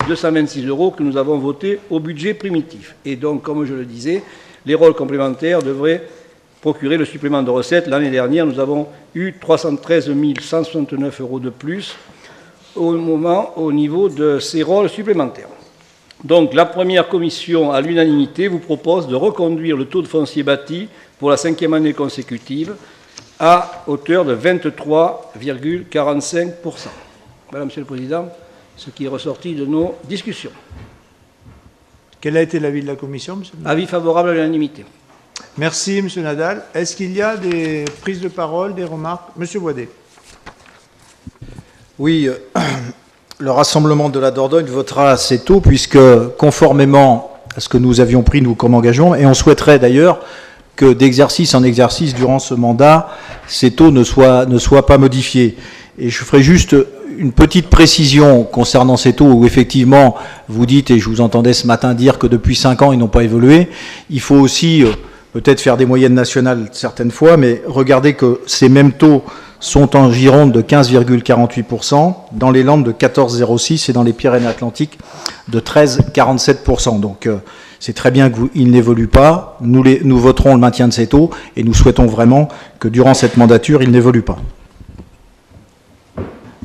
226 € que nous avons voté au budget primitif. Et donc, comme je le disais, les rôles complémentaires devraient procurer le supplément de recettes. L'année dernière, nous avons eu 313 169 € de plus au niveau de ces rôles supplémentaires. Donc, la première commission, à l'unanimité, vous propose de reconduire le taux de foncier bâti pour la 5e année consécutive à hauteur de 23,45%. Voilà, Monsieur le Président, ce qui est ressorti de nos discussions. Quel a été l'avis de la commission, monsieur? Avis favorable à l'unanimité. Merci, monsieur Nadal. Est-ce qu'il y a des prises de parole, des remarques? Monsieur Boisdet. Oui, le Rassemblement de la Dordogne votera ces taux, puisque, conformément à ce que nous avions pris, nous, comme engagement, et on souhaiterait d'ailleurs que d'exercice en exercice, durant ce mandat, ces taux ne soient pas modifiés. Et je ferai juste une petite précision concernant ces taux, où effectivement, vous dites, et je vous entendais ce matin dire que depuis 5 ans, ils n'ont pas évolué. Il faut aussi peut-être faire des moyennes nationales certaines fois, mais regardez que ces mêmes taux sont en Gironde de 15,48%, dans les Landes de 14,06% et dans les Pyrénées-Atlantiques de 13,47%. Donc c'est très bien qu'ils n'évoluent pas. Nous voterons le maintien de ces taux et nous souhaitons vraiment que durant cette mandature, ils n'évoluent pas.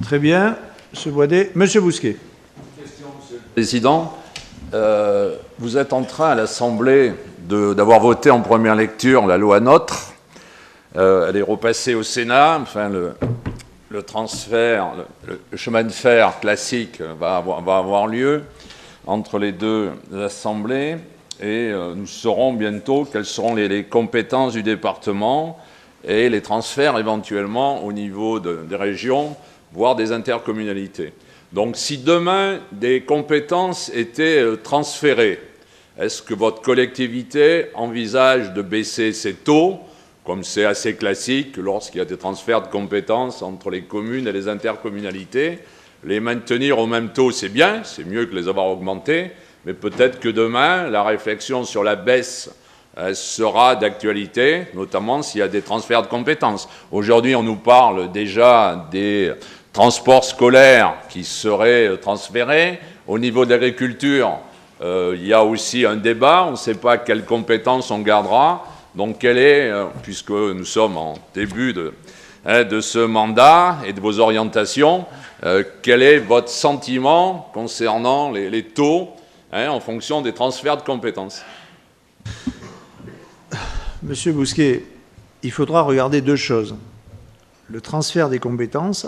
Très bien, Monsieur Boisdet. Monsieur Bousquet. Question, Monsieur le Président. Vous êtes en train à l'Assemblée d'avoir voté en première lecture la loi NOTRe. Elle est repassée au Sénat. Enfin, le transfert, le chemin de fer classique va avoir lieu entre les deux assemblées. Et nous saurons bientôt quelles seront les compétences du département et les transferts éventuellement au niveau des régions, voire des intercommunalités. Donc si demain des compétences étaient transférées, est-ce que votre collectivité envisage de baisser ses taux, comme c'est assez classique lorsqu'il y a des transferts de compétences entre les communes et les intercommunalités? Les maintenir au même taux, c'est bien, c'est mieux que les avoir augmentés, mais peut-être que demain, la réflexion sur la baisse sera d'actualité, notamment s'il y a des transferts de compétences. Aujourd'hui, on nous parle déjà des transports scolaires qui seraient transférés. Au niveau de l'agriculture, il y a aussi un débat, on ne sait pas quelles compétences on gardera. Donc, quelle est, puisque nous sommes en début de ce mandat et de vos orientations, quel est votre sentiment concernant les taux en fonction des transferts de compétences? Monsieur Bousquet, il faudra regarder deux choses. Le transfert des compétences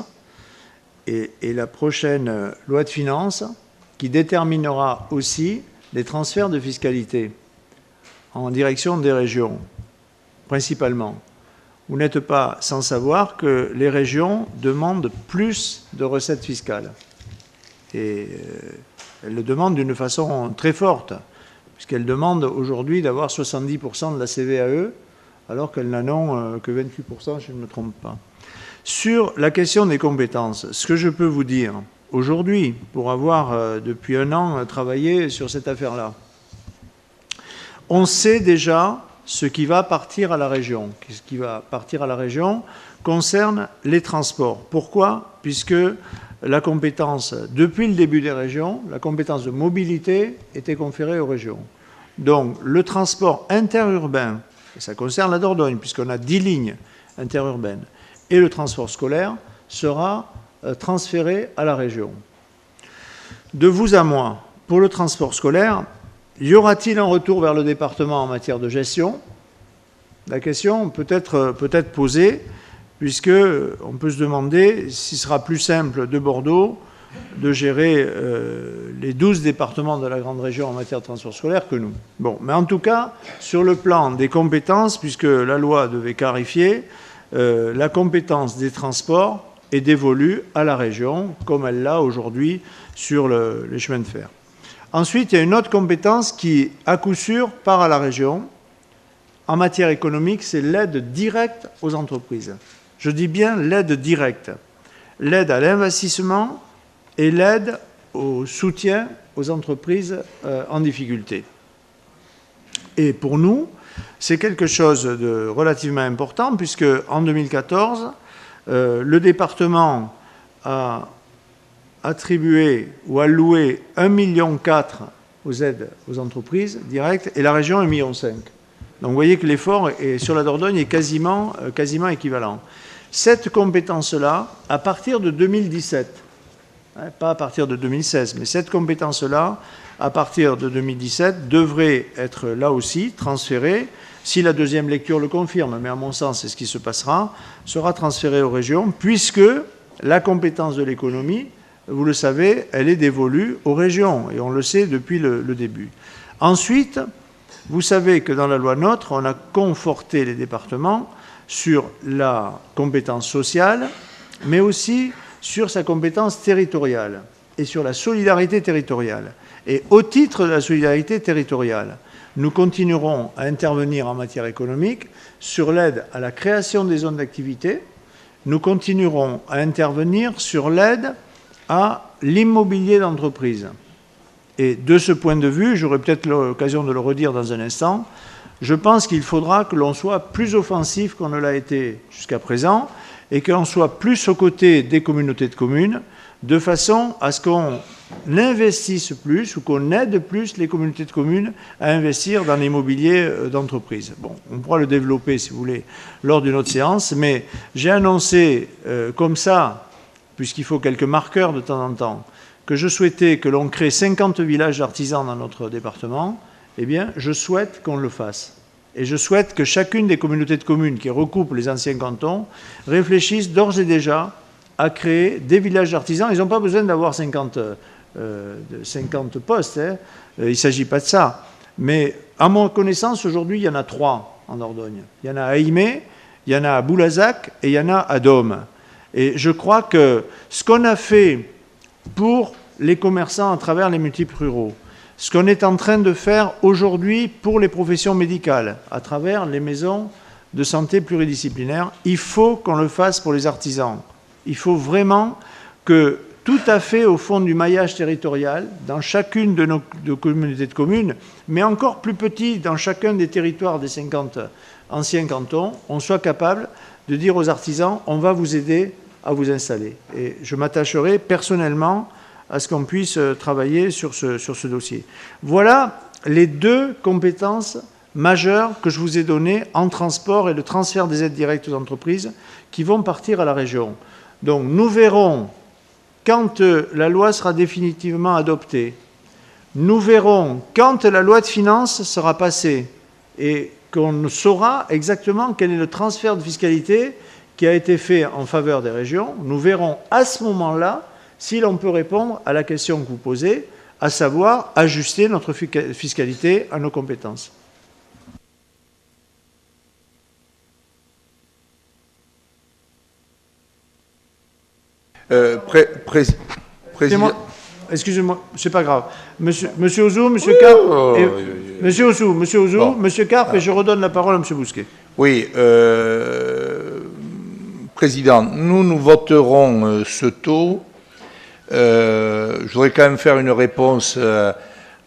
et la prochaine loi de finances qui déterminera aussi les transferts de fiscalité en direction des régions, principalement. Vous n'êtes pas sans savoir que les régions demandent plus de recettes fiscales. Et elles le demandent d'une façon très forte, puisqu'elles demandent aujourd'hui d'avoir 70% de la CVAE, alors qu'elles n'en ont que 28%, si je ne me trompe pas. Sur la question des compétences, ce que je peux vous dire aujourd'hui, pour avoir depuis un an travaillé sur cette affaire-là, on sait déjà ce qui va partir à la région. Ce qui va partir à la région concerne les transports. Pourquoi? Puisque la compétence, depuis le début des régions, la compétence de mobilité était conférée aux régions. Donc, le transport interurbain, et ça concerne la Dordogne, puisqu'on a 10 lignes interurbaines, et le transport scolaire sera transféré à la région. De vous à moi, pour le transport scolaire, y aura-t-il un retour vers le département en matière de gestion? La question peut être posée, puisqu'on peut se demander s'il sera plus simple de Bordeaux de gérer les 12 départements de la grande région en matière de transport scolaire que nous. Bon, mais en tout cas, sur le plan des compétences, puisque la loi devait clarifier, la compétence des transports est dévolue à la région, comme elle l'a aujourd'hui sur les chemins de fer. Ensuite, il y a une autre compétence qui, à coup sûr, part à la région. En matière économique, c'est l'aide directe aux entreprises. Je dis bien l'aide directe. L'aide à l'investissement et l'aide au soutien aux entreprises en difficulté. Et pour nous, c'est quelque chose de relativement important, puisque en 2014, le département a attribué ou alloué 1,4 million aux aides aux entreprises directes et la région 1,5 million. Donc vous voyez que l'effort sur la Dordogne est quasiment équivalent. Cette compétence-là, à partir de 2017, pas à partir de 2016, mais cette compétence-là, à partir de 2017, devrait être là aussi transférée, si la deuxième lecture le confirme, mais à mon sens c'est ce qui se passera, sera transférée aux régions, puisque la compétence de l'économie, vous le savez, elle est dévolue aux régions, et on le sait depuis le début. Ensuite, vous savez que dans la loi NOTRe, on a conforté les départements sur la compétence sociale, mais aussi sur sa compétence territoriale et sur la solidarité territoriale. Et au titre de la solidarité territoriale, nous continuerons à intervenir en matière économique sur l'aide à la création des zones d'activité. Nous continuerons à intervenir sur l'aide à l'immobilier d'entreprise. Et de ce point de vue, j'aurai peut-être l'occasion de le redire dans un instant, je pense qu'il faudra que l'on soit plus offensif qu'on ne l'a été jusqu'à présent et que l'on soit plus aux côtés des communautés de communes, de façon à ce qu'on investisse plus ou qu'on aide plus les communautés de communes à investir dans l'immobilier d'entreprise. Bon, on pourra le développer, si vous voulez, lors d'une autre séance, mais j'ai annoncé comme ça, puisqu'il faut quelques marqueurs de temps en temps, que je souhaitais que l'on crée 50 villages d'artisans dans notre département. Eh bien, je souhaite qu'on le fasse. Et je souhaite que chacune des communautés de communes qui recoupent les anciens cantons réfléchissent d'ores et déjà à créer des villages d'artisans. Ils n'ont pas besoin d'avoir 50 postes, hein. Il ne s'agit pas de ça. Mais à mon connaissance, aujourd'hui, il y en a 3 en Dordogne. Il y en a à Aimé, il y en a à Boulazac et il y en a à Dôme. Et je crois que ce qu'on a fait pour les commerçants à travers les multiples ruraux, ce qu'on est en train de faire aujourd'hui pour les professions médicales, à travers les maisons de santé pluridisciplinaires, il faut qu'on le fasse pour les artisans. Il faut vraiment que, tout à fait au fond du maillage territorial, dans chacune de nos communautés de communes, mais encore plus petit dans chacun des territoires des 50 anciens cantons, on soit capable de dire aux artisans, on va vous aider à vous installer. Et je m'attacherai personnellement à ce qu'on puisse travailler sur ce dossier. Voilà les deux compétences majeures que je vous ai données en transport et le transfert des aides directes aux entreprises qui vont partir à la région. Donc nous verrons, quand la loi sera définitivement adoptée, nous verrons quand la loi de finances sera passée et qu'on saura exactement quel est le transfert de fiscalité qui a été fait en faveur des régions. Nous verrons à ce moment-là si l'on peut répondre à la question que vous posez, à savoir ajuster notre fiscalité à nos compétences. Président. Excusez-moi, c'est pas grave. Monsieur Ouzou, Monsieur Carpe, Monsieur Ouzou, Monsieur Carpe, et je redonne la parole à Monsieur Bousquet. Oui, Président, nous voterons ce taux. Je voudrais quand même faire une réponse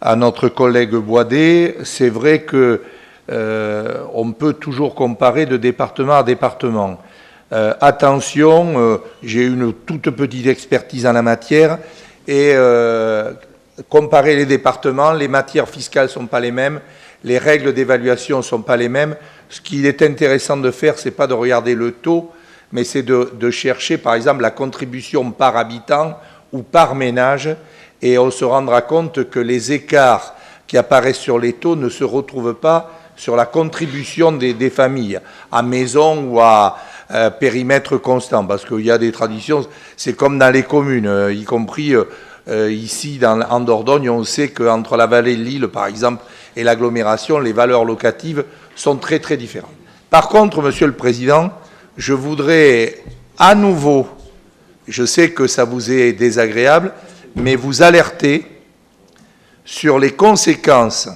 à notre collègue Boisdet. C'est vrai que on peut toujours comparer de département à département. Attention, j'ai une toute petite expertise en la matière et comparer les départements, les matières fiscales ne sont pas les mêmes, les règles d'évaluation ne sont pas les mêmes. Ce qu'il est intéressant de faire, ce n'est pas de regarder le taux, mais c'est de chercher, par exemple, la contribution par habitant ou par ménage, et on se rendra compte que les écarts qui apparaissent sur les taux ne se retrouvent pas sur la contribution des familles, à maison ou à périmètre constant, parce qu'il y a des traditions, c'est comme dans les communes, y compris ici en Dordogne, on sait qu'entre la vallée de l'Île, par exemple, et l'agglomération, les valeurs locatives sont très très différentes. Par contre, Monsieur le Président, je voudrais à nouveau, je sais que ça vous est désagréable, mais vous alerter sur les conséquences,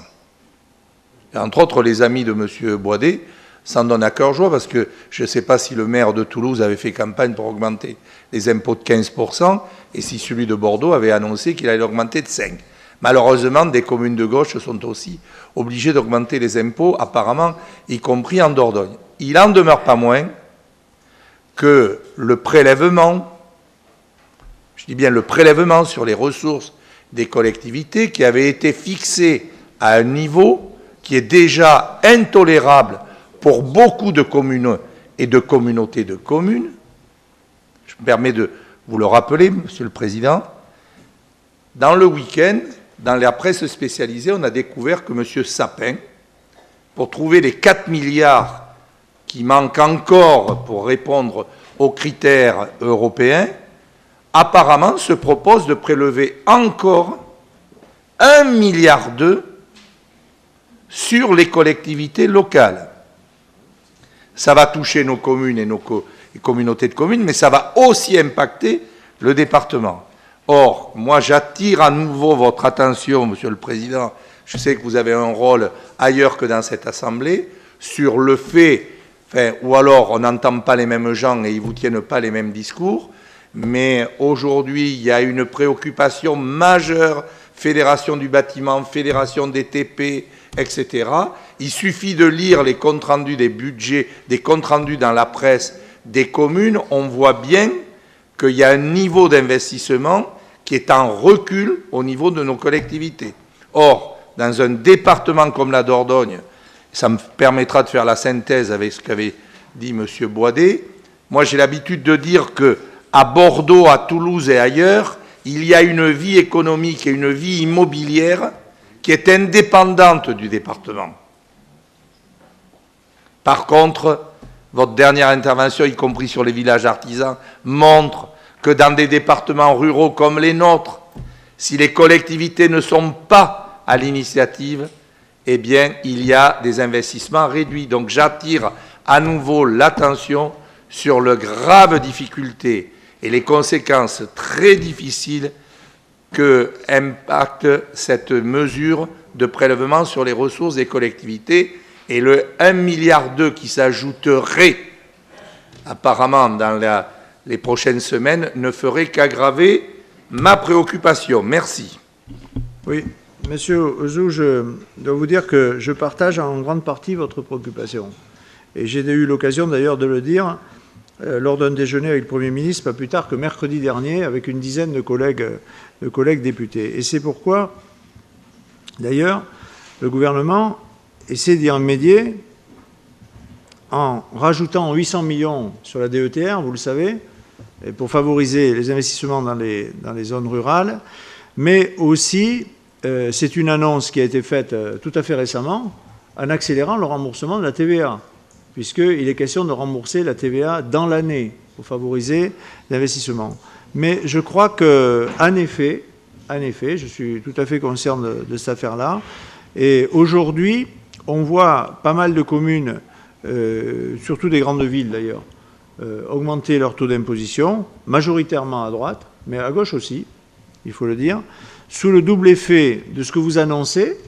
et entre autres les amis de M. Boisdet s'en donnent à cœur joie, parce que je ne sais pas si le maire de Toulouse avait fait campagne pour augmenter les impôts de 15%, et si celui de Bordeaux avait annoncé qu'il allait augmenter de 5%. Malheureusement, des communes de gauche sont aussi obligées d'augmenter les impôts, apparemment, y compris en Dordogne. Il n'en demeure pas moins que le prélèvement, je dis bien le prélèvement sur les ressources des collectivités, qui avait été fixé à un niveau qui est déjà intolérable pour beaucoup de communes et de communautés de communes. Je me permets de vous le rappeler, Monsieur le Président. Dans le week-end, dans la presse spécialisée, on a découvert que M. Sapin, pour trouver les 4 milliards qui manquent encore pour répondre aux critères européens, apparemment se propose de prélever encore 1,2 milliard sur les collectivités locales. Ça va toucher nos communes et nos communautés de communes, mais ça va aussi impacter le département. Or, moi, j'attire à nouveau votre attention, Monsieur le Président, je sais que vous avez un rôle ailleurs que dans cette Assemblée, sur le fait, ou alors on n'entend pas les mêmes gens et ils ne vous tiennent pas les mêmes discours, mais aujourd'hui, il y a une préoccupation majeure, Fédération du bâtiment, Fédération des TP, etc. Il suffit de lire les comptes rendus des budgets, des comptes rendus dans la presse des communes, on voit bien qu'il y a un niveau d'investissement qui est en recul au niveau de nos collectivités. Or, dans un département comme la Dordogne, ça me permettra de faire la synthèse avec ce qu'avait dit M. Boisdet, moi j'ai l'habitude de dire qu'à Bordeaux, à Toulouse et ailleurs, il y a une vie économique et une vie immobilière qui est indépendante du département. Par contre, votre dernière intervention, y compris sur les villages artisans, montre que dans des départements ruraux comme les nôtres, si les collectivités ne sont pas à l'initiative, eh bien, il y a des investissements réduits. Donc j'attire à nouveau l'attention sur les graves difficultés et les conséquences très difficiles que impacte cette mesure de prélèvement sur les ressources des collectivités, et le 1,2 milliard qui s'ajouterait apparemment dans les prochaines semaines ne ferait qu'aggraver ma préoccupation. Merci. Oui, Monsieur Ouzou, je dois vous dire que je partage en grande partie votre préoccupation. Et j'ai eu l'occasion d'ailleurs de le dire lors d'un déjeuner avec le Premier ministre, pas plus tard que mercredi dernier, avec une dizaine de collègues députés. Et c'est pourquoi, d'ailleurs, le gouvernement essaie d'y remédier en rajoutant 800 millions sur la DETR, vous le savez, et pour favoriser les investissements dans les zones rurales, mais aussi, c'est une annonce qui a été faite tout à fait récemment, en accélérant le remboursement de la TVA, puisqu'il est question de rembourser la TVA dans l'année pour favoriser l'investissement. Mais je crois qu'en effet, je suis tout à fait conscient de cette affaire-là, et aujourd'hui, on voit pas mal de communes, surtout des grandes villes d'ailleurs, augmenter leur taux d'imposition, majoritairement à droite, mais à gauche aussi, il faut le dire, sous le double effet de ce que vous annoncez,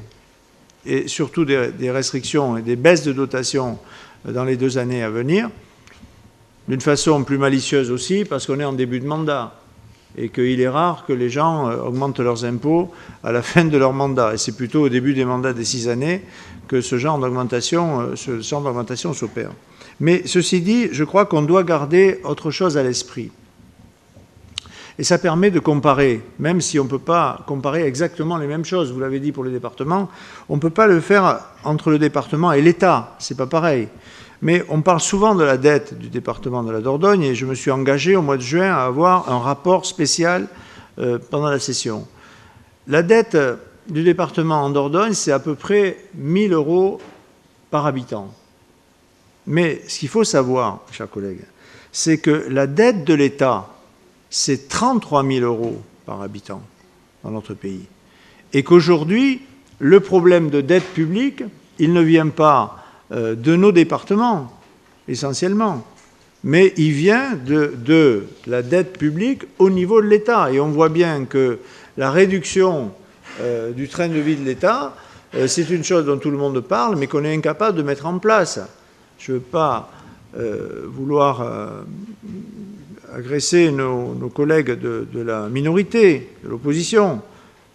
et surtout des restrictions et des baisses de dotation dans les 2 années à venir, d'une façon plus malicieuse aussi, parce qu'on est en début de mandat, et qu'il est rare que les gens augmentent leurs impôts à la fin de leur mandat. Et c'est plutôt au début des mandats des 6 années que ce genre d'augmentation s'opère. Mais ceci dit, je crois qu'on doit garder autre chose à l'esprit. Et ça permet de comparer, même si on ne peut pas comparer exactement les mêmes choses. Vous l'avez dit pour les départements, on ne peut pas le faire entre le département et l'État, c'est pas pareil. Mais on parle souvent de la dette du département de la Dordogne, et je me suis engagé au mois de juin à avoir un rapport spécial pendant la session. La dette du département en Dordogne, c'est à peu près 1 000 € par habitant. Mais ce qu'il faut savoir, chers collègues, c'est que la dette de l'État, c'est 33 000 € par habitant dans notre pays. Et qu'aujourd'hui, le problème de dette publique, il ne vient pas de nos départements, essentiellement, mais il vient de la dette publique au niveau de l'État. Et on voit bien que la réduction du train de vie de l'État, c'est une chose dont tout le monde parle, mais qu'on est incapable de mettre en place. Je ne veux pas vouloir agresser nos collègues de la minorité, de l'opposition,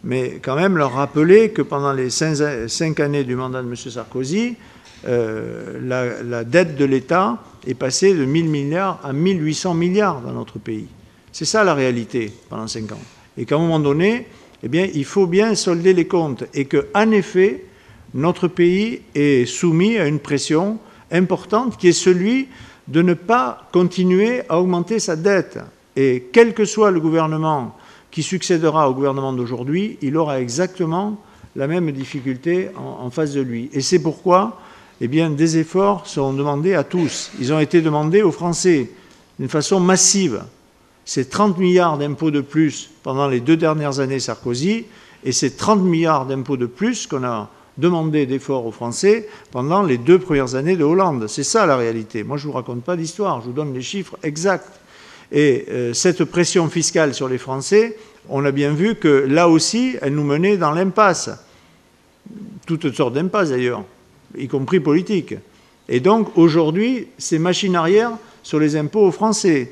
mais quand même leur rappeler que pendant les 5 années du mandat de M. Sarkozy, la dette de l'État est passée de 1 000 milliards à 1 800 milliards dans notre pays. C'est ça la réalité pendant 5 ans. Et qu'à un moment donné, eh bien, il faut bien solder les comptes. Et qu'en effet, notre pays est soumis à une pression importante qui est celui de ne pas continuer à augmenter sa dette. Et quel que soit le gouvernement qui succédera au gouvernement d'aujourd'hui, il aura exactement la même difficulté en face de lui. Et c'est pourquoi eh bien, des efforts sont demandés à tous. Ils ont été demandés aux Français d'une façon massive. C'est 30 milliards d'impôts de plus pendant les 2 dernières années Sarkozy, et c'est 30 milliards d'impôts de plus qu'on a demandé d'efforts aux Français pendant les 2 premières années de Hollande. C'est ça la réalité. Moi, je ne vous raconte pas d'histoire, je vous donne les chiffres exacts. Et cette pression fiscale sur les Français, on a bien vu que là aussi, elle nous menait dans l'impasse. Toutes sortes d'impasses d'ailleurs, y compris politiques. Et donc, aujourd'hui, c'est machine arrière sur les impôts aux Français,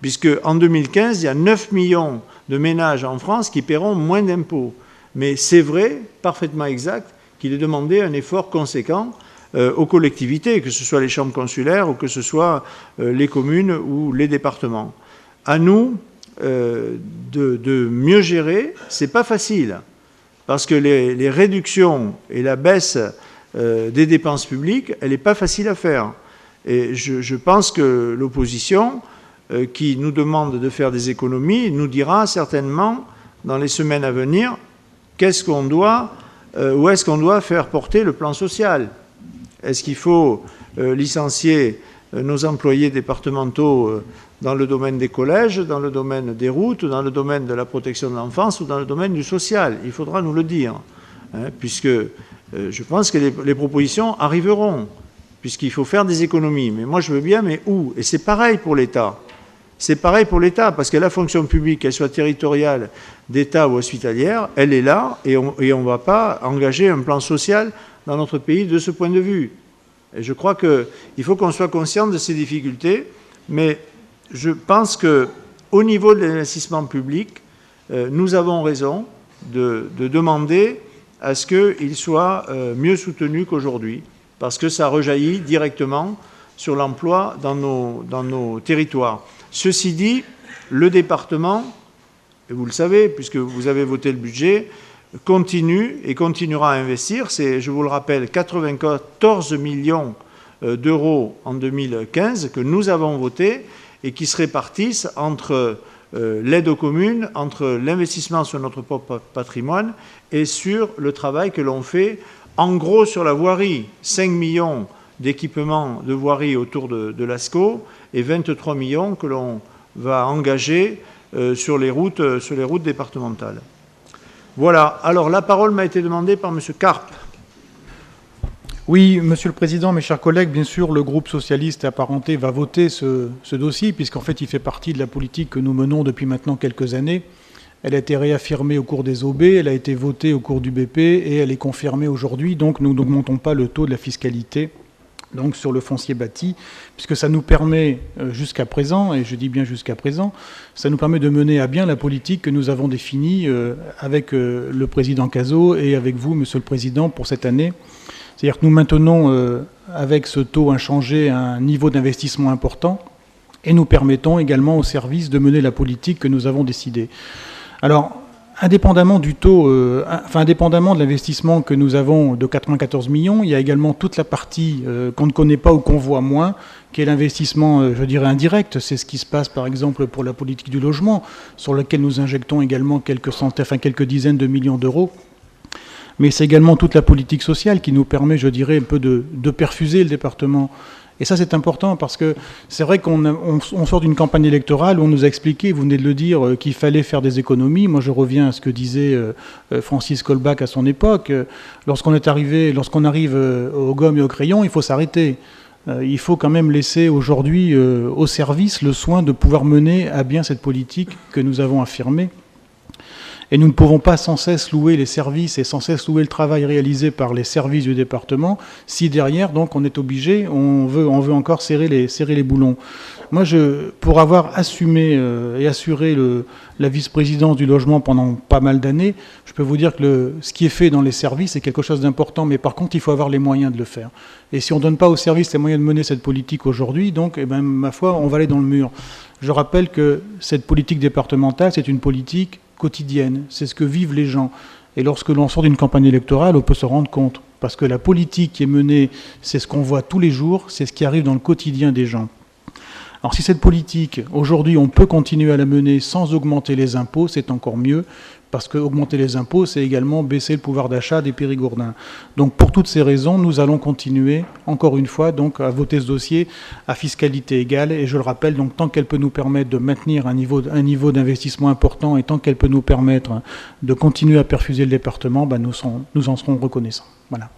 puisque en 2015, il y a 9 millions de ménages en France qui paieront moins d'impôts. Mais c'est vrai, parfaitement exact, qu'il est demandé un effort conséquent aux collectivités, que ce soit les chambres consulaires ou que ce soit les communes ou les départements. À nous de mieux gérer, c'est pas facile, parce que les réductions et la baisse des dépenses publiques, elle n'est pas facile à faire. Et je pense que l'opposition, qui nous demande de faire des économies, nous dira certainement, dans les semaines à venir, qu'est-ce qu'on doit, où est-ce qu'on doit faire porter le plan social. Est-ce qu'il faut licencier nos employés départementaux dans le domaine des collèges, dans le domaine des routes, dans le domaine de la protection de l'enfance ou dans le domaine du social? Il faudra nous le dire, hein, puisque je pense que les propositions arriveront. puisqu'il faut faire des économies. Mais moi, je veux bien, mais où? Et c'est pareil pour l'État. C'est pareil pour l'État, parce que la fonction publique, qu'elle soit territoriale, d'État ou hospitalière, elle est là, et on ne va pas engager un plan social dans notre pays de ce point de vue. Et je crois qu'il faut qu'on soit conscient de ces difficultés, mais je pense qu'au niveau de l'investissement public, nous avons raison de demander à ce qu'il soit mieux soutenu qu'aujourd'hui, parce que ça rejaillit directement sur l'emploi dans nos territoires. Ceci dit, le département, et vous le savez, puisque vous avez voté le budget, continue et continuera à investir. C'est, je vous le rappelle, 94 millions d'euros en 2015 que nous avons voté et qui se répartissent entre l'aide aux communes, entre l'investissement sur notre propre patrimoine et sur le travail que l'on fait, en gros sur la voirie, 5 millions d'équipements de voirie autour de l'ASCO et 23 millions que l'on va engager sur les routes départementales. Voilà. Alors, la parole m'a été demandée par M. Carpe. Oui, Monsieur le Président, mes chers collègues, bien sûr, le groupe socialiste et apparenté va voter ce dossier, puisqu'en fait, il fait partie de la politique que nous menons depuis maintenant quelques années. Elle a été réaffirmée au cours des OB, elle a été votée au cours du BP, et elle est confirmée aujourd'hui. Donc, nous n'augmentons pas le taux de la fiscalité donc sur le foncier bâti, puisque ça nous permet jusqu'à présent, et je dis bien jusqu'à présent, ça nous permet de mener à bien la politique que nous avons définie avec le président Cazot et avec vous, Monsieur le Président, pour cette année. C'est-à-dire que nous maintenons avec ce taux inchangé un niveau d'investissement important et nous permettons également aux services de mener la politique que nous avons décidée. Alors, indépendamment du taux, indépendamment de l'investissement que nous avons de 94 millions, il y a également toute la partie qu'on ne connaît pas ou qu'on voit moins, qui est l'investissement, je dirais, indirect. C'est ce qui se passe, par exemple, pour la politique du logement, sur lequel nous injectons également quelques dizaines de millions d'euros. Mais c'est également toute la politique sociale qui nous permet, je dirais, un peu de perfuser le département. Et ça, c'est important parce que c'est vrai qu'on sort d'une campagne électorale où on nous a expliqué, vous venez de le dire, qu'il fallait faire des économies. Moi, je reviens à ce que disait Francis Colbach à son époque. Lorsqu'on arrive aux gommes et au crayon, il faut s'arrêter. Il faut quand même laisser aujourd'hui au service le soin de pouvoir mener à bien cette politique que nous avons affirmée. Et nous ne pouvons pas sans cesse louer les services et sans cesse louer le travail réalisé par les services du département si derrière, donc, on est obligé, on veut encore serrer les boulons. Moi, pour avoir assumé et assuré la vice-présidence du logement pendant pas mal d'années, je peux vous dire que ce qui est fait dans les services est quelque chose d'important, mais par contre, il faut avoir les moyens de le faire. Et si on ne donne pas aux services les moyens de mener cette politique aujourd'hui, donc, eh ben, ma foi, on va aller dans le mur. Je rappelle que cette politique départementale, c'est une politique quotidienne, c'est ce que vivent les gens. Et lorsque l'on sort d'une campagne électorale, on peut se rendre compte. Parce que la politique qui est menée, c'est ce qu'on voit tous les jours, c'est ce qui arrive dans le quotidien des gens. Alors si cette politique, aujourd'hui, on peut continuer à la mener sans augmenter les impôts, c'est encore mieux, parce que augmenter les impôts, c'est également baisser le pouvoir d'achat des Périgourdins. Donc pour toutes ces raisons, nous allons continuer, encore une fois, donc, à voter ce dossier à fiscalité égale. Et je le rappelle, donc, tant qu'elle peut nous permettre de maintenir un niveau d'investissement important et tant qu'elle peut nous permettre de continuer à perfuser le département, ben, nous en serons reconnaissants. Voilà.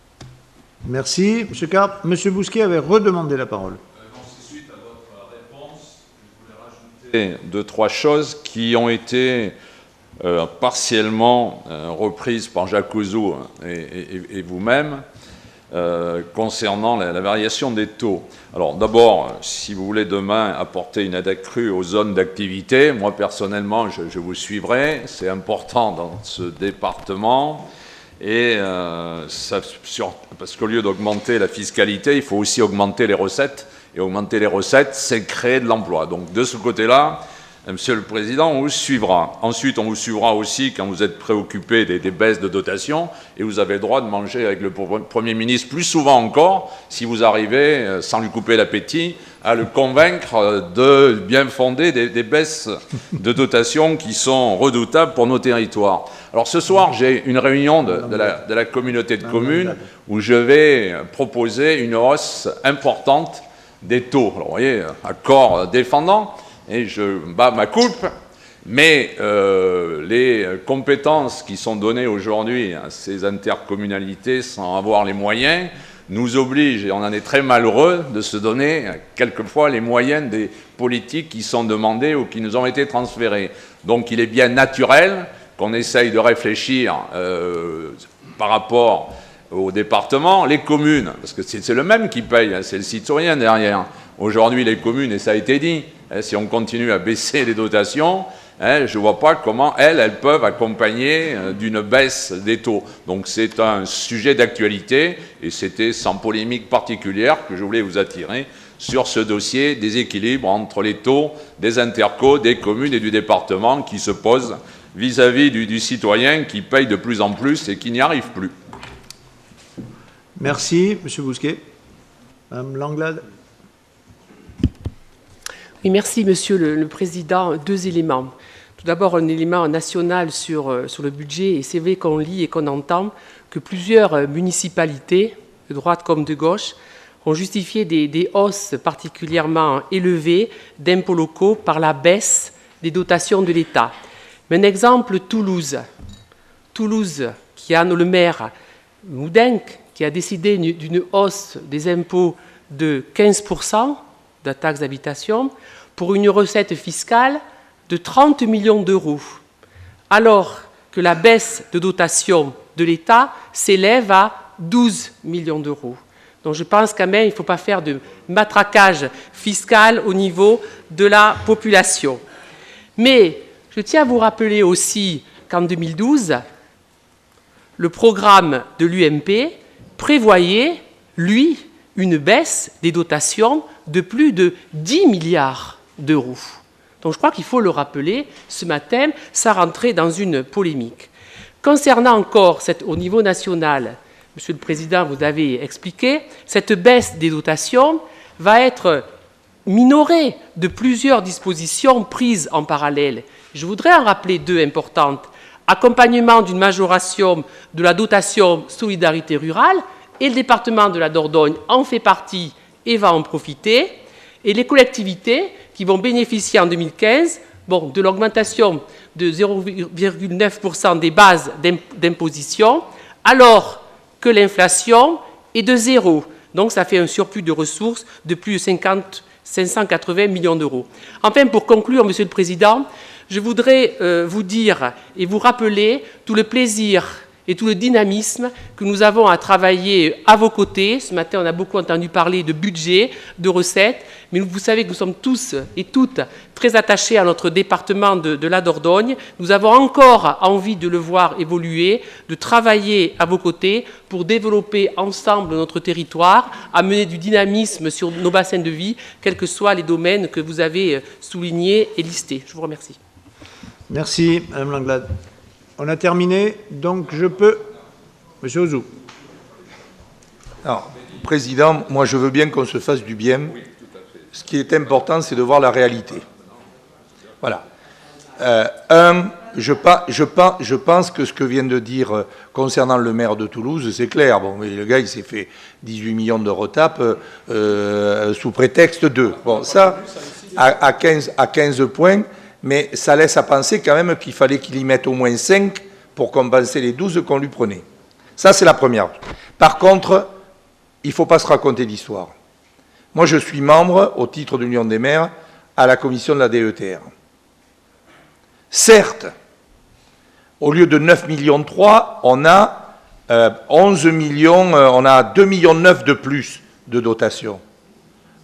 Merci. M. Carpe. M. Bousquet avait redemandé la parole. Suite à votre réponse, je voulais rajouter 2-3 choses qui ont été partiellement reprises par Jacques Couzou et vous-même concernant la variation des taux. Alors d'abord, si vous voulez demain apporter une aide accrue aux zones d'activité, moi personnellement je vous suivrai, c'est important dans ce département. Et parce qu'au lieu d'augmenter la fiscalité, il faut aussi augmenter les recettes. Et augmenter les recettes, c'est créer de l'emploi. Donc de ce côté-là, Monsieur le Président, on vous suivra. Ensuite, on vous suivra aussi quand vous êtes préoccupé des baisses de dotation. Et vous avez le droit de manger avec le Premier ministre plus souvent encore, si vous arrivez, sans lui couper l'appétit, à le convaincre de bien fonder des baisses de dotation qui sont redoutables pour nos territoires. Alors ce soir, j'ai une réunion de la communauté de communes où je vais proposer une hausse importante des taux. Alors vous voyez, accord défendant, et je bats ma coupe, mais les compétences qui sont données aujourd'hui à ces intercommunalités sans avoir les moyens nous oblige, et on en est très malheureux, de se donner quelquefois les moyens des politiques qui sont demandées ou qui nous ont été transférées. Donc il est bien naturel qu'on essaye de réfléchir par rapport aux départements, les communes, parce que c'est le même qui paye, c'est le citoyen derrière. Aujourd'hui, les communes, et ça a été dit, si on continue à baisser les dotations, je ne vois pas comment elles peuvent accompagner d'une baisse des taux. Donc c'est un sujet d'actualité, et c'était sans polémique particulière que je voulais vous attirer sur ce dossier des équilibres entre les taux des intercos, des communes et du département qui se posent vis-à-vis du citoyen qui paye de plus en plus et qui n'y arrive plus. Merci, M. Bousquet. Mme Langlade. Oui, merci, Monsieur le Président. Deux éléments. Tout d'abord, un élément national sur le budget. Et c'est vrai qu'on lit et qu'on entend que plusieurs municipalités, de droite comme de gauche, ont justifié des hausses particulièrement élevées d'impôts locaux par la baisse des dotations de l'État. Mais un exemple, Toulouse. Toulouse, qui a le maire Moudenc, qui a décidé d'une hausse des impôts de 15% de la taxe d'habitation pour une recette fiscale de 30 millions d'euros, alors que la baisse de dotation de l'État s'élève à 12 millions d'euros. Donc je pense quand même qu'il ne faut pas faire de matraquage fiscal au niveau de la population. Mais je tiens à vous rappeler aussi qu'en 2012, le programme de l'UMP prévoyait, lui, une baisse des dotations de plus de 10 milliards d'euros. Donc je crois qu'il faut le rappeler ce matin, ça rentrait dans une polémique. Concernant encore, au niveau national, Monsieur le Président, vous avez expliqué, cette baisse des dotations va être minorée de plusieurs dispositions prises en parallèle. Je voudrais en rappeler deux importantes. Accompagnement d'une majoration de la dotation solidarité rurale, et le département de la Dordogne en fait partie et va en profiter, et les collectivités qui vont bénéficier en 2015 de l'augmentation de 0,9% des bases d'imposition, alors que l'inflation est de 0. Donc ça fait un surplus de ressources de plus de 580 millions d'euros. Enfin, pour conclure, Monsieur le Président, je voudrais vous dire et vous rappeler tout le plaisir et tout le dynamisme que nous avons à travailler à vos côtés. Ce matin, on a beaucoup entendu parler de budget, de recettes, mais vous savez que nous sommes tous et toutes très attachés à notre département de la Dordogne. Nous avons encore envie de le voir évoluer, de travailler à vos côtés pour développer ensemble notre territoire, amener du dynamisme sur nos bassins de vie, quels que soient les domaines que vous avez soulignés et listés. Je vous remercie. Merci, Mme Langlade. On a terminé, donc je peux... Monsieur Ouzou. Alors, Président, moi je veux bien qu'on se fasse du bien. Oui, tout à fait. Ce qui est important, c'est de voir la réalité. Voilà. Je pense que ce que vient de dire concernant le maire de Toulouse, c'est clair. Bon, mais le gars, il s'est fait 18 millions de retapes sous prétexte de... Bon, ça, à 15 points... Mais ça laisse à penser quand même qu'il fallait qu'il y mette au moins 5 pour compenser les 12 qu'on lui prenait. Ça, c'est la première. Par contre, il ne faut pas se raconter d'histoire. Moi, je suis membre, au titre de l'Union des maires, à la commission de la DETR. Certes, au lieu de 9,3 millions, on a 11 millions, on a 2,9 millions de plus de dotation.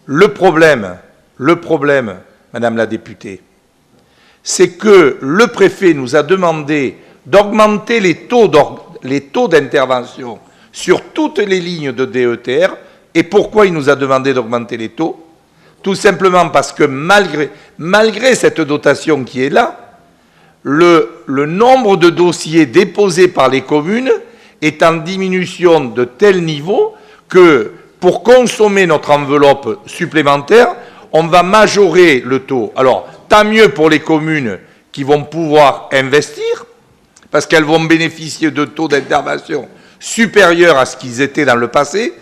Le problème, Madame la députée, c'est que le préfet nous a demandé d'augmenter les taux d'intervention sur toutes les lignes de DETR. Et pourquoi il nous a demandé d'augmenter les taux? Tout simplement parce que malgré cette dotation qui est là, le nombre de dossiers déposés par les communes est en diminution de tel niveau que pour consommer notre enveloppe supplémentaire, on va majorer le taux. Alors, tant mieux pour les communes qui vont pouvoir investir, parce qu'elles vont bénéficier de taux d'intervention supérieurs à ce qu'ils étaient dans le passé,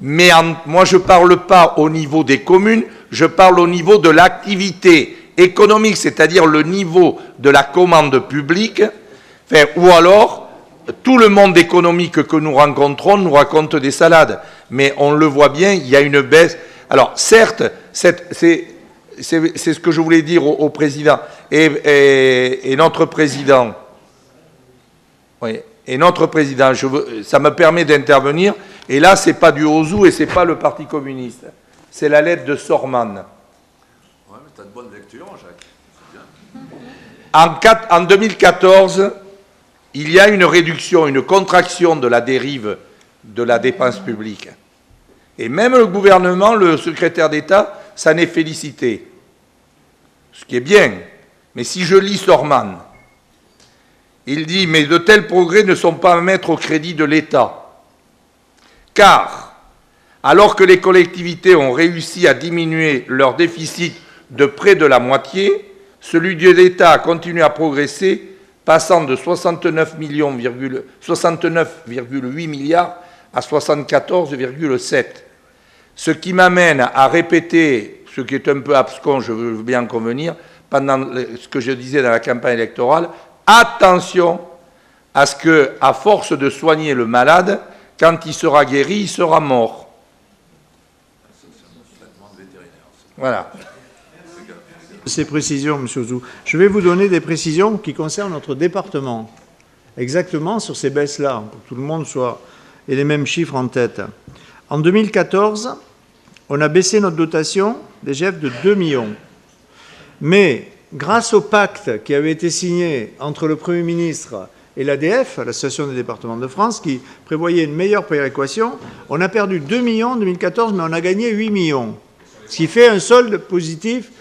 mais moi je ne parle pas au niveau des communes, je parle au niveau de l'activité économique, c'est-à-dire le niveau de la commande publique, ou alors tout le monde économique que nous rencontrons nous raconte des salades. mais on le voit bien, il y a une baisse. Alors, certes, c'est ce que je voulais dire au président. Et notre président, oui, et notre président, ça me permet d'intervenir, et là, ce n'est pas du Ouzou et ce n'est pas le Parti communiste. C'est la lettre de Sorman. Ouais, mais tu as de bonne lecture, Jacques. En 2014, il y a une réduction, une contraction de la dérive de la dépense publique. Et même le gouvernement, le secrétaire d'État, s'en est félicité. Ce qui est bien. Mais si je lis Sorman, il dit « Mais de tels progrès ne sont pas à mettre au crédit de l'État. Car, alors que les collectivités ont réussi à diminuer leur déficit de près de la moitié, celui de l'État a continué à progresser, passant de 69,8 milliards à 74,7. Ce qui m'amène à répéter, ce qui est un peu abscon, je veux bien en convenir, pendant ce que je disais dans la campagne électorale, attention à ce que, à force de soigner le malade, quand il sera guéri, il sera mort. Voilà. Ces précisions, M. Ouzou. Je vais vous donner des précisions qui concernent notre département. Exactement sur ces baisses-là, pour que tout le monde ait les mêmes chiffres en tête. En 2014, on a baissé notre dotation DGF de 2 millions. Mais grâce au pacte qui avait été signé entre le Premier ministre et l'ADF, l'Association des départements de France, qui prévoyait une meilleure péréquation, on a perdu 2 millions en 2014, mais on a gagné 8 millions. Ce qui fait un solde positif.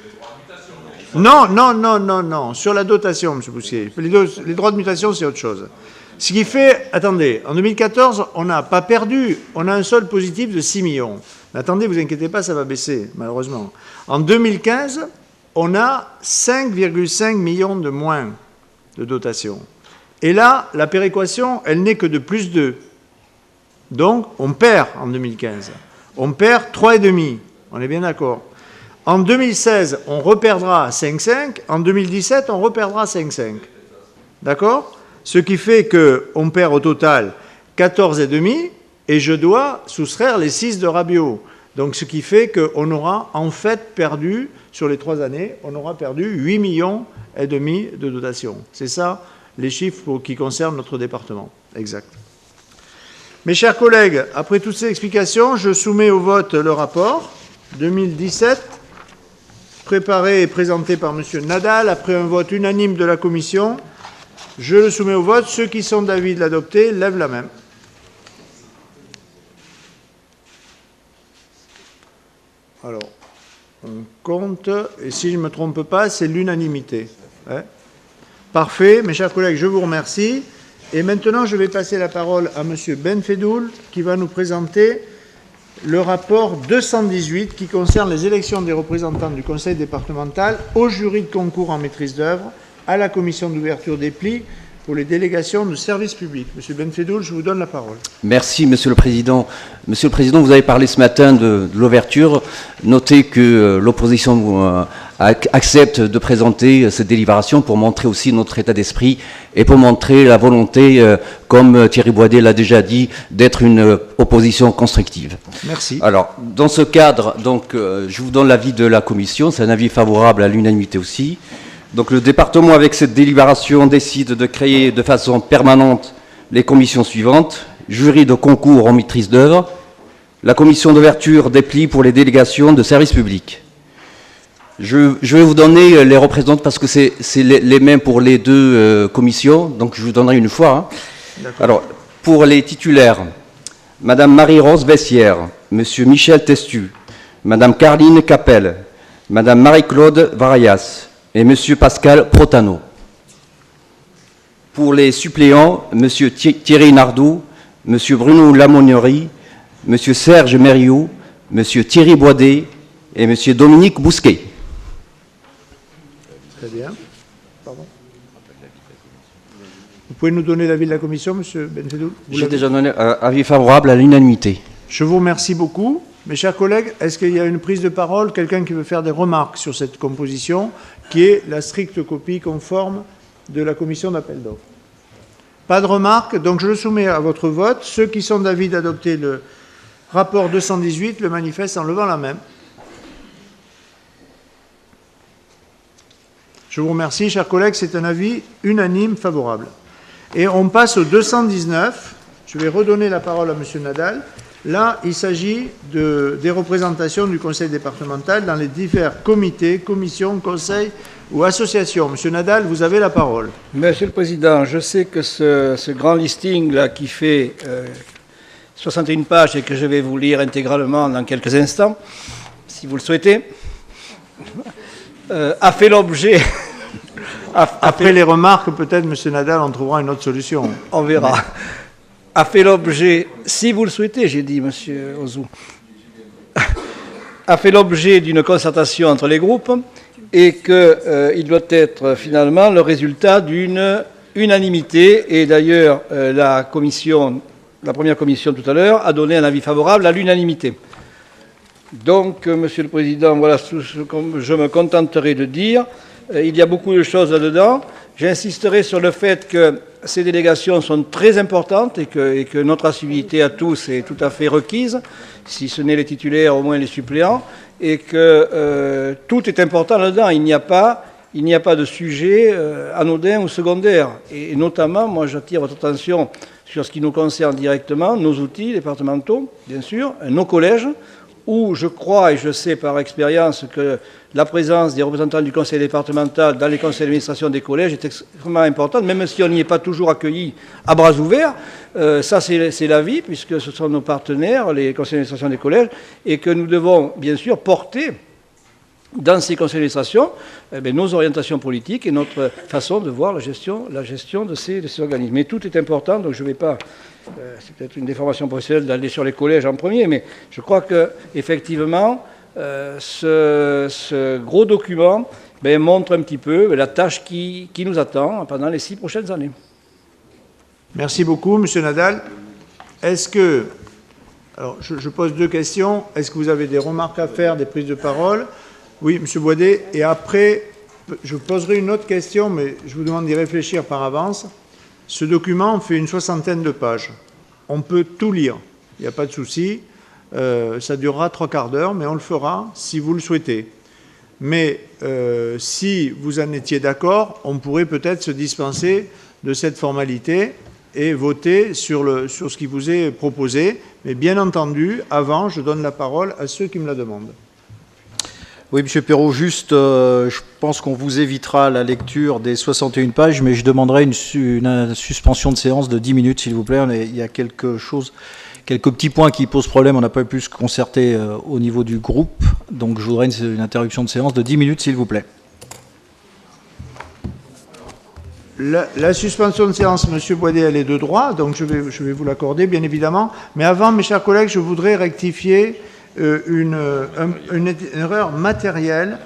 Non, non, non, non, non. Sur la dotation, M. Bousquet. Les droits de mutation, c'est autre chose. Ce qui fait, attendez, en 2014, on n'a pas perdu, on a un solde positif de 6 millions. Mais attendez, vous inquiétez pas, ça va baisser, malheureusement. En 2015, on a 5,5 millions de moins de dotation. Et là, la péréquation, elle n'est que de plus 2. Donc, on perd en 2015. On perd 3,5. On est bien d'accord. En 2016, on reperdra 5,5. En 2017, on reperdra 5,5. D'accord ? Ce qui fait qu'on perd au total 14,5 et je dois soustraire les 6 de Rabiot. Donc, ce qui fait qu'on aura en fait perdu, sur les 3 années, on aura perdu 8,5 millions de dotation. C'est ça, les chiffres qui concernent notre département. Exact. Mes chers collègues, après toutes ces explications, je soumets au vote le rapport 2017, préparé et présenté par M. Nadal, après un vote unanime de la Commission. Je le soumets au vote. Ceux qui sont d'avis de l'adopter, lèvent la main. Alors, on compte, et si je ne me trompe pas, c'est l'unanimité. Ouais. Parfait, mes chers collègues, je vous remercie. Et maintenant, je vais passer la parole à M. Benfedoul, qui va nous présenter le rapport 218, qui concerne les élections des représentants du conseil départemental au jury de concours en maîtrise d'œuvre, à la commission d'ouverture des plis pour les délégations de services publics. Monsieur Benfedoul, je vous donne la parole. Merci, Monsieur le Président. Monsieur le Président, vous avez parlé ce matin de l'ouverture. Notez que l'opposition accepte de présenter cette délibération pour montrer aussi notre état d'esprit et pour montrer la volonté, comme Thierry Boidet l'a déjà dit, d'être une opposition constructive. Merci. Alors, dans ce cadre, donc, je vous donne l'avis de la Commission. C'est un avis favorable à l'unanimité aussi. Donc le département, avec cette délibération, décide de créer de façon permanente les commissions suivantes. Jury de concours en maîtrise d'œuvre, la commission d'ouverture des plis pour les délégations de services publics. Je vais vous donner les représentants parce que c'est les mêmes pour les deux commissions, donc je vous donnerai une fois. Hein. Alors, pour les titulaires, Madame Marie-Rose Bessière, Monsieur Michel Testu, Madame Carline Capel, Madame Marie-Claude Varayas, et M. Pascal Protano. Pour les suppléants, M. Thierry Nardou, M. Bruno Lamonnerie, M. Serge Mériou, M. Thierry Boidet et M. Dominique Bousquet. Très bien. Pardon. Vous pouvez nous donner l'avis de la Commission, M. Benfedoul? J'ai déjà donné un avis favorable à l'unanimité. Je vous remercie beaucoup. Mes chers collègues, est-ce qu'il y a une prise de parole, quelqu'un qui veut faire des remarques sur cette composition, qui est la stricte copie conforme de la commission d'appel d'offres? Pas de remarques, donc je le soumets à votre vote. Ceux qui sont d'avis d'adopter Rapport 218, le manifeste en levant la main. Je vous remercie, chers collègues, c'est un avis unanime favorable. Et on passe au 219. Je vais redonner la parole à M. Nadal. Là, il s'agit des représentations du conseil départemental dans les divers comités, commissions, conseils ou associations. M. Nadal, vous avez la parole. Monsieur le Président, je sais que ce grand listing-là qui fait 61 pages et que je vais vous lire intégralement dans quelques instants, si vous le souhaitez, a fait l'objet... Après les remarques, peut-être, M. Nadal, on trouvera une autre solution. On verra. Mais... a fait l'objet, si vous le souhaitez, j'ai dit, M. Ozou, a fait l'objet d'une concertation entre les groupes et qu'il doit être finalement le résultat d'une unanimité. Et d'ailleurs, la première commission tout à l'heure a donné un avis favorable à l'unanimité. Donc, Monsieur le Président, voilà ce que je me contenterai de dire. Il y a beaucoup de choses là-dedans. J'insisterai sur le fait que ces délégations sont très importantes et que notre assiduité à tous est tout à fait requise, si ce n'est les titulaires, au moins les suppléants, et que tout est important là-dedans. Il n'y a pas de sujet anodin ou secondaire. Et notamment, moi j'attire votre attention sur ce qui nous concerne directement, nos outils départementaux, bien sûr, nos collèges, où je crois et je sais par expérience que la présence des représentants du conseil départemental dans les conseils d'administration des collèges est extrêmement importante, même si on n'y est pas toujours accueilli à bras ouverts. Ça, c'est la vie, puisque ce sont nos partenaires, les conseils d'administration des collèges, et que nous devons, bien sûr, porter dans ces conseils d'administration nos orientations politiques et notre façon de voir la gestion de ces organismes. Mais tout est important, donc je ne vais pas... c'est peut-être une déformation professionnelle d'aller sur les collèges en premier, mais je crois qu'effectivement, ce gros document montre un petit peu la tâche qui nous attend pendant les 6 prochaines années. Merci beaucoup, M. Nadal. Est-ce que... Alors, je pose 2 questions. Est-ce que vous avez des remarques à faire, des prises de parole? Oui, M. Boisdet. Et après, je poserai une autre question, mais je vous demande d'y réfléchir par avance. Ce document fait une 60aine de pages. On peut tout lire, il n'y a pas de souci. Ça durera 3 quarts d'heure, mais on le fera si vous le souhaitez. Mais si vous en étiez d'accord, on pourrait peut-être se dispenser de cette formalité et voter sur ce qui vous est proposé. Mais bien entendu, avant, je donne la parole à ceux qui me la demandent. Oui, M. Perrault, juste, je pense qu'on vous évitera la lecture des 61 pages, mais je demanderai une suspension de séance de 10 minutes, s'il vous plaît. Il y a quelques petits points qui posent problème. On n'a pas pu se concerter au niveau du groupe. Donc, je voudrais une interruption de séance de 10 minutes, s'il vous plaît. La suspension de séance, M. Boisdet, elle est de droit, donc je vais vous l'accorder, bien évidemment. Mais avant, mes chers collègues, je voudrais rectifier une erreur matérielle.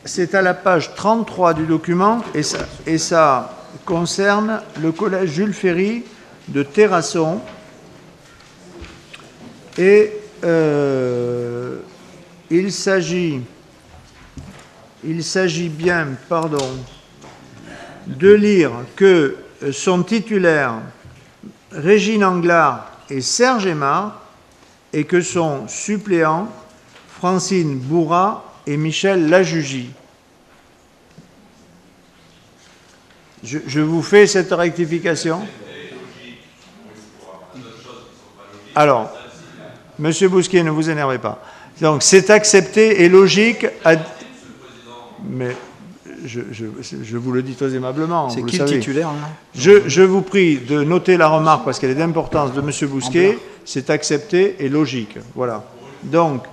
C'est à la page 33 du document et ça concerne le collège Jules Ferry de Terrasson. Et il s'agit bien, de lire que son titulaire, Régine Anglard et Serge Aymar, et que son suppléant, Francine Bourrat et Michel Lajugie. Je vous fais cette rectification. Alors, Monsieur Bousquet, ne vous énervez pas. Donc, c'est accepté et logique. Mais je vous le dis très aimablement. C'est qui le titulaire là ? Je vous prie de noter la remarque parce qu'elle est d'importance de Monsieur Bousquet. C'est accepté et logique. Voilà. Donc,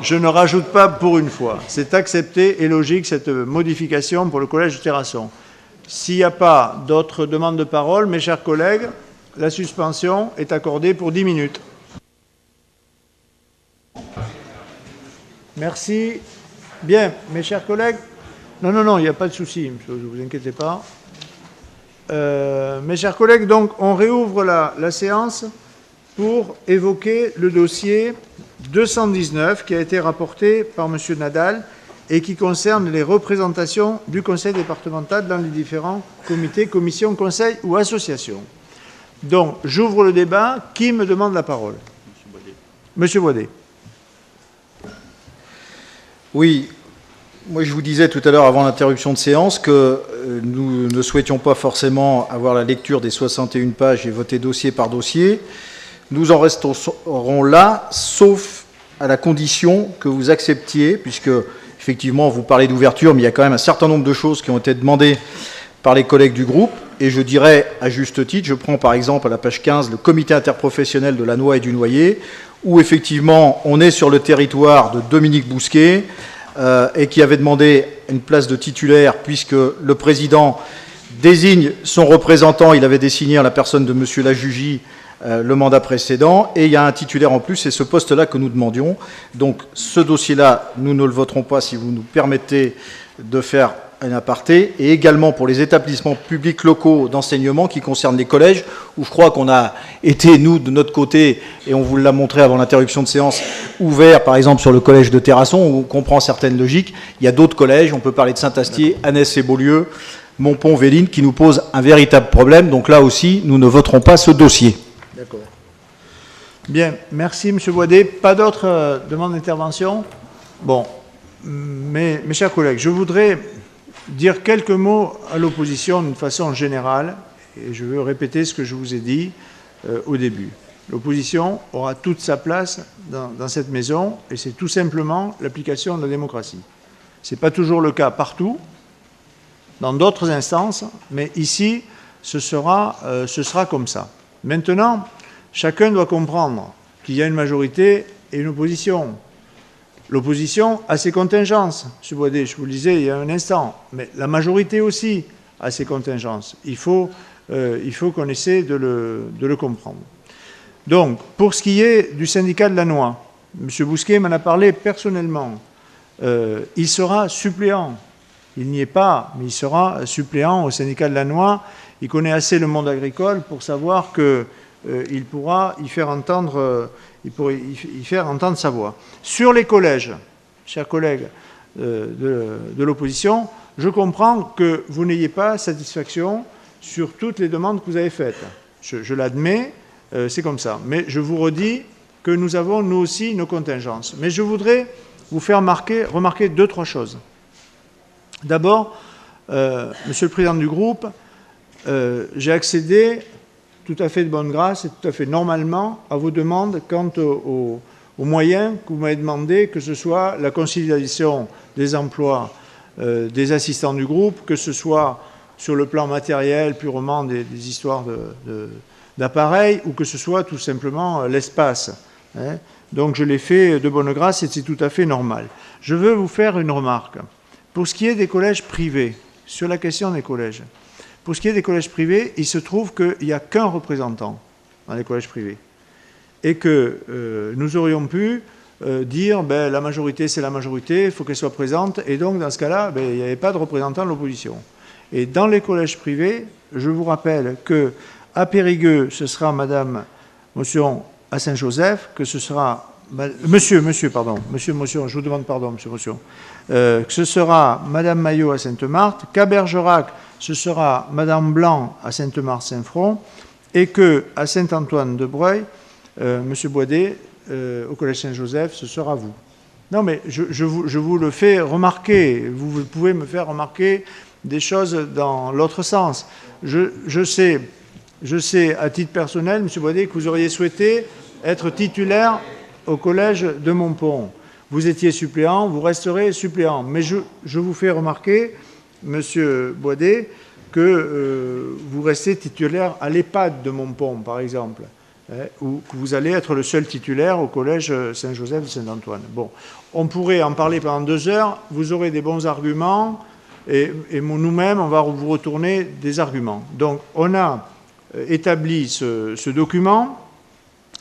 je ne rajoute pas pour une fois. C'est accepté et logique cette modification pour le collège de Terrasson. S'il n'y a pas d'autres demandes de parole, mes chers collègues, la suspension est accordée pour 10 minutes. Merci. Bien, mes chers collègues. Non, il n'y a pas de souci, ne vous inquiétez pas. Mes chers collègues, donc, on réouvre la séance pour évoquer le dossier 219 qui a été rapporté par M. Nadal et qui concerne les représentations du conseil départemental dans les différents comités, commissions, conseils ou associations. Donc, j'ouvre le débat. Qui me demande la parole? Monsieur Boidet. Oui, moi je vous disais tout à l'heure avant l'interruption de séance que nous ne souhaitions pas forcément avoir la lecture des 61 pages et voter dossier par dossier. Nous en resterons là, sauf à la condition que vous acceptiez, puisque effectivement vous parlez d'ouverture, mais il y a quand même un certain nombre de choses qui ont été demandées par les collègues du groupe, et je dirais à juste titre, je prends par exemple à la page 15 le comité interprofessionnel de la Noix et du Noyer, où effectivement on est sur le territoire de Dominique Bousquet, et qui avait demandé une place de titulaire, puisque le président désigne son représentant, il avait désigné en la personne de M. Lajugie le mandat précédent, et il y a un titulaire en plus, c'est ce poste-là que nous demandions. Donc ce dossier-là, nous ne le voterons pas si vous nous permettez de faire un aparté, et également pour les établissements publics locaux d'enseignement qui concernent les collèges, où je crois qu'on a été, nous, de notre côté, et on vous l'a montré avant l'interruption de séance, ouvert, par exemple, sur le collège de Terrasson, où on comprend certaines logiques. Il y a d'autres collèges, on peut parler de Saint-Astier, Annès et Beaulieu, Montpont, Véline, qui nous posent un véritable problème. Donc là aussi, nous ne voterons pas ce dossier. D'accord. Bien, merci M. Boidet. Pas d'autres demandes d'intervention? Bon, mes chers collègues, je voudrais dire quelques mots à l'opposition d'une façon générale, et je veux répéter ce que je vous ai dit au début. L'opposition aura toute sa place dans cette maison, et c'est tout simplement l'application de la démocratie. Ce n'est pas toujours le cas partout, dans d'autres instances, mais ici, ce sera comme ça. Maintenant, chacun doit comprendre qu'il y a une majorité et une opposition. L'opposition a ses contingences, M. Boidet, je vous le disais il y a un instant, mais la majorité aussi a ses contingences. Il faut qu'on essaie de le comprendre. Donc, pour ce qui est du syndicat de la Noix, M. Bousquet m'en a parlé personnellement. Il sera suppléant. Il n'y est pas, mais il sera suppléant au syndicat de la Noix. Il connaît assez le monde agricole pour savoir qu'il pourra y faire entendre... il pourrait y faire entendre sa voix. Sur les collèges, chers collègues de l'opposition, je comprends que vous n'ayez pas satisfaction sur toutes les demandes que vous avez faites. Je l'admets, c'est comme ça. Mais je vous redis que nous avons, nous aussi, nos contingences. Mais je voudrais vous faire remarquer deux, trois choses. D'abord, Monsieur le Président du groupe, j'ai accédé tout à fait de bonne grâce et tout à fait normalement à vos demandes quant aux moyens que vous m'avez demandé, que ce soit la consolidation des emplois des assistants du groupe, que ce soit sur le plan matériel, purement des histoires d'appareils, ou que ce soit tout simplement l'espace. Hein. Donc je l'ai fait de bonne grâce et c'est tout à fait normal. Je veux vous faire une remarque. Pour ce qui est des collèges privés, sur la question des collèges, pour ce qui est des collèges privés, il se trouve qu'il n'y a qu'un représentant dans les collèges privés. Et que nous aurions pu dire la majorité, c'est la majorité, il faut qu'elle soit présente. Et donc, dans ce cas-là, il n'y avait pas de représentant de l'opposition. Et dans les collèges privés, je vous rappelle qu'à Périgueux, ce sera Madame Motion à Saint-Joseph, que ce sera... Monsieur, je vous demande pardon, Monsieur Motion. Que ce sera Madame Maillot à Sainte-Marthe, qu'à Bergerac, ce sera Madame Blanc à Sainte-Marthe-Saint-Front, et qu'à Saint-Antoine-de-Breuil, Monsieur Boidet, au Collège Saint-Joseph, ce sera vous. Non, mais je vous le fais remarquer. Vous pouvez me faire remarquer des choses dans l'autre sens. Je sais, à titre personnel, Monsieur Boidet, que vous auriez souhaité être titulaire au Collège de Montpont. Vous étiez suppléant, vous resterez suppléant. Mais je vous fais remarquer, Monsieur Boidet, que vous restez titulaire à l'EHPAD de Montpont, par exemple, ou que vous allez être le seul titulaire au Collège Saint-Joseph de Saint-Antoine. Bon, on pourrait en parler pendant 2 heures, vous aurez des bons arguments, et nous-mêmes, on va vous retourner des arguments. Donc, on a établi ce document.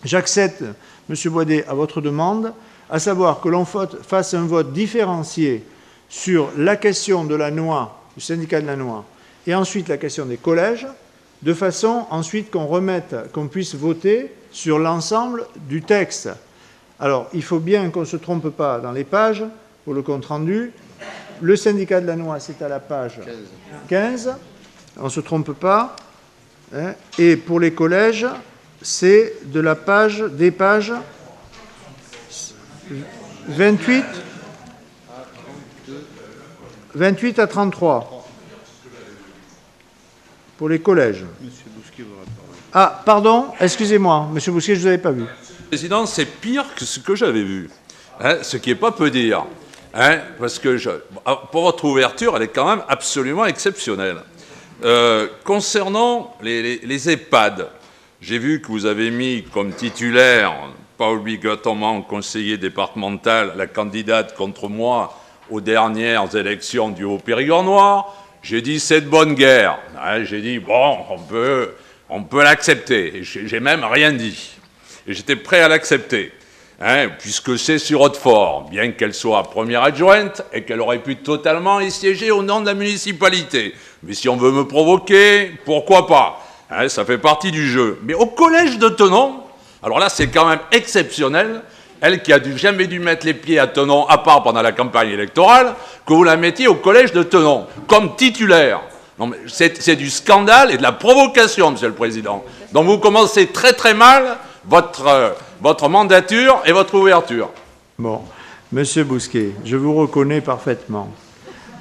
J'accepte, M. Boidet, à votre demande, à savoir que l'on fasse un vote différencié sur la question de la Noix, du syndicat de la Noix, et ensuite la question des collèges, de façon ensuite qu'on puisse voter sur l'ensemble du texte. Alors, il faut bien qu'on ne se trompe pas dans les pages, pour le compte-rendu. Le syndicat de la Noix, c'est à la page 15. On ne se trompe pas. hein, et pour les collèges, c'est de la page, des pages 28 à 33. Pour les collèges. Ah, pardon, excusez-moi, Monsieur Bousquet, je ne vous avais pas vu. Président, c'est pire que ce que j'avais vu, hein, ce qui n'est pas peu dire, hein, parce que pour votre ouverture, elle est quand même absolument exceptionnelle. Concernant les EHPAD, j'ai vu que vous avez mis comme titulaire, pas obligatoirement conseiller départemental, la candidate contre moi aux dernières élections du Haut-Périgord noir. J'ai dit c'est de bonne guerre. Hein, j'ai dit bon, on peut l'accepter. J'ai même rien dit. Et j'étais prêt à l'accepter, hein, puisque c'est sur Hautefort, bien qu'elle soit première adjointe et qu'elle aurait pu totalement y siéger au nom de la municipalité. Mais si on veut me provoquer, pourquoi pas, hein, ça fait partie du jeu. Mais au collège de Thonon, alors là c'est quand même exceptionnel, elle qui a jamais dû mettre les pieds à Thonon, à part pendant la campagne électorale, que vous la mettiez au collège de Thonon, comme titulaire. Non, mais c'est du scandale et de la provocation, Monsieur le Président. Donc vous commencez très très mal votre mandature et votre ouverture. Bon, Monsieur Bousquet, je vous reconnais parfaitement.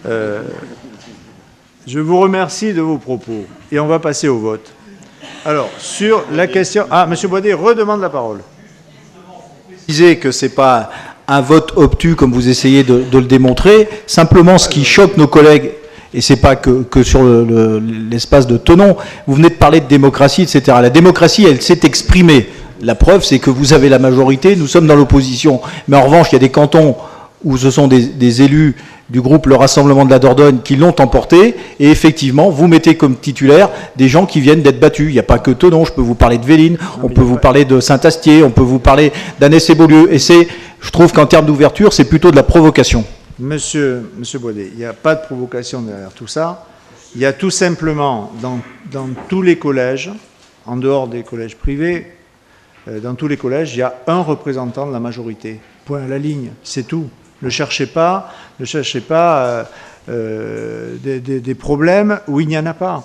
Je vous remercie de vos propos et on va passer au vote. Alors, sur la question... Ah, Monsieur Boisdet redemande la parole. Préciser que ce n'est pas un vote obtus comme vous essayez de le démontrer. Simplement, ce qui choque nos collègues, et ce n'est pas que sur l'espace de Thonon, vous venez de parler de démocratie, etc. La démocratie, elle s'est exprimée. La preuve, c'est que vous avez la majorité, nous sommes dans l'opposition. Mais en revanche, il y a des cantons où ce sont des élus du groupe Le Rassemblement de la Dordogne qui l'ont emporté, et effectivement, vous mettez comme titulaire des gens qui viennent d'être battus. Il n'y a pas que Thonon, je peux vous parler de Véline, on peut vous parler de Saint-Astier, on peut vous parler d'Annès-et-Beaulieu, et je trouve qu'en termes d'ouverture, c'est plutôt de la provocation. Monsieur Boisdet, il n'y a pas de provocation derrière tout ça. Il y a tout simplement, dans tous les collèges, en dehors des collèges privés, dans tous les collèges, il y a un représentant de la majorité. Point à la ligne, c'est tout. Ne cherchez pas des problèmes où il n'y en a pas.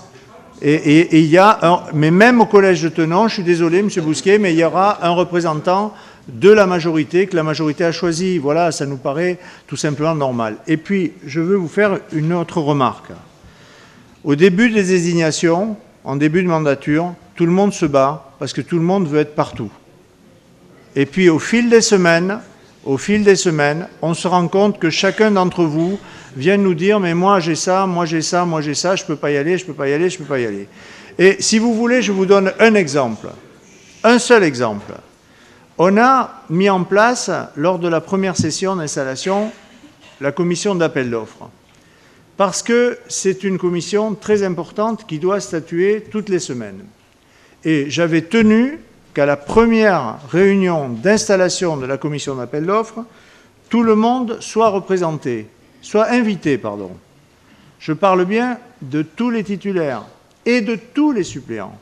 Et il y a mais même au collège de Thonon, je suis désolé, Monsieur Bousquet, mais il y aura un représentant de la majorité que la majorité a choisi. Voilà, ça nous paraît tout simplement normal. Et puis, je veux vous faire une autre remarque. Au début des désignations, en début de mandature, tout le monde se bat parce que tout le monde veut être partout. Et puis, au fil des semaines, on se rend compte que chacun d'entre vous vient nous dire « mais moi j'ai ça, moi j'ai ça, moi j'ai ça, je ne peux pas y aller, je ne peux pas y aller, je ne peux pas y aller ». Et si vous voulez, je vous donne un exemple, un seul exemple. On a mis en place, lors de la première session d'installation, la commission d'appel d'offres. Parce que c'est une commission très importante qui doit statuer toutes les semaines. Et j'avais tenu qu'à la première réunion d'installation de la commission d'appel d'offres, tout le monde soit représenté, soit invité, pardon. Je parle bien de tous les titulaires et de tous les suppléants.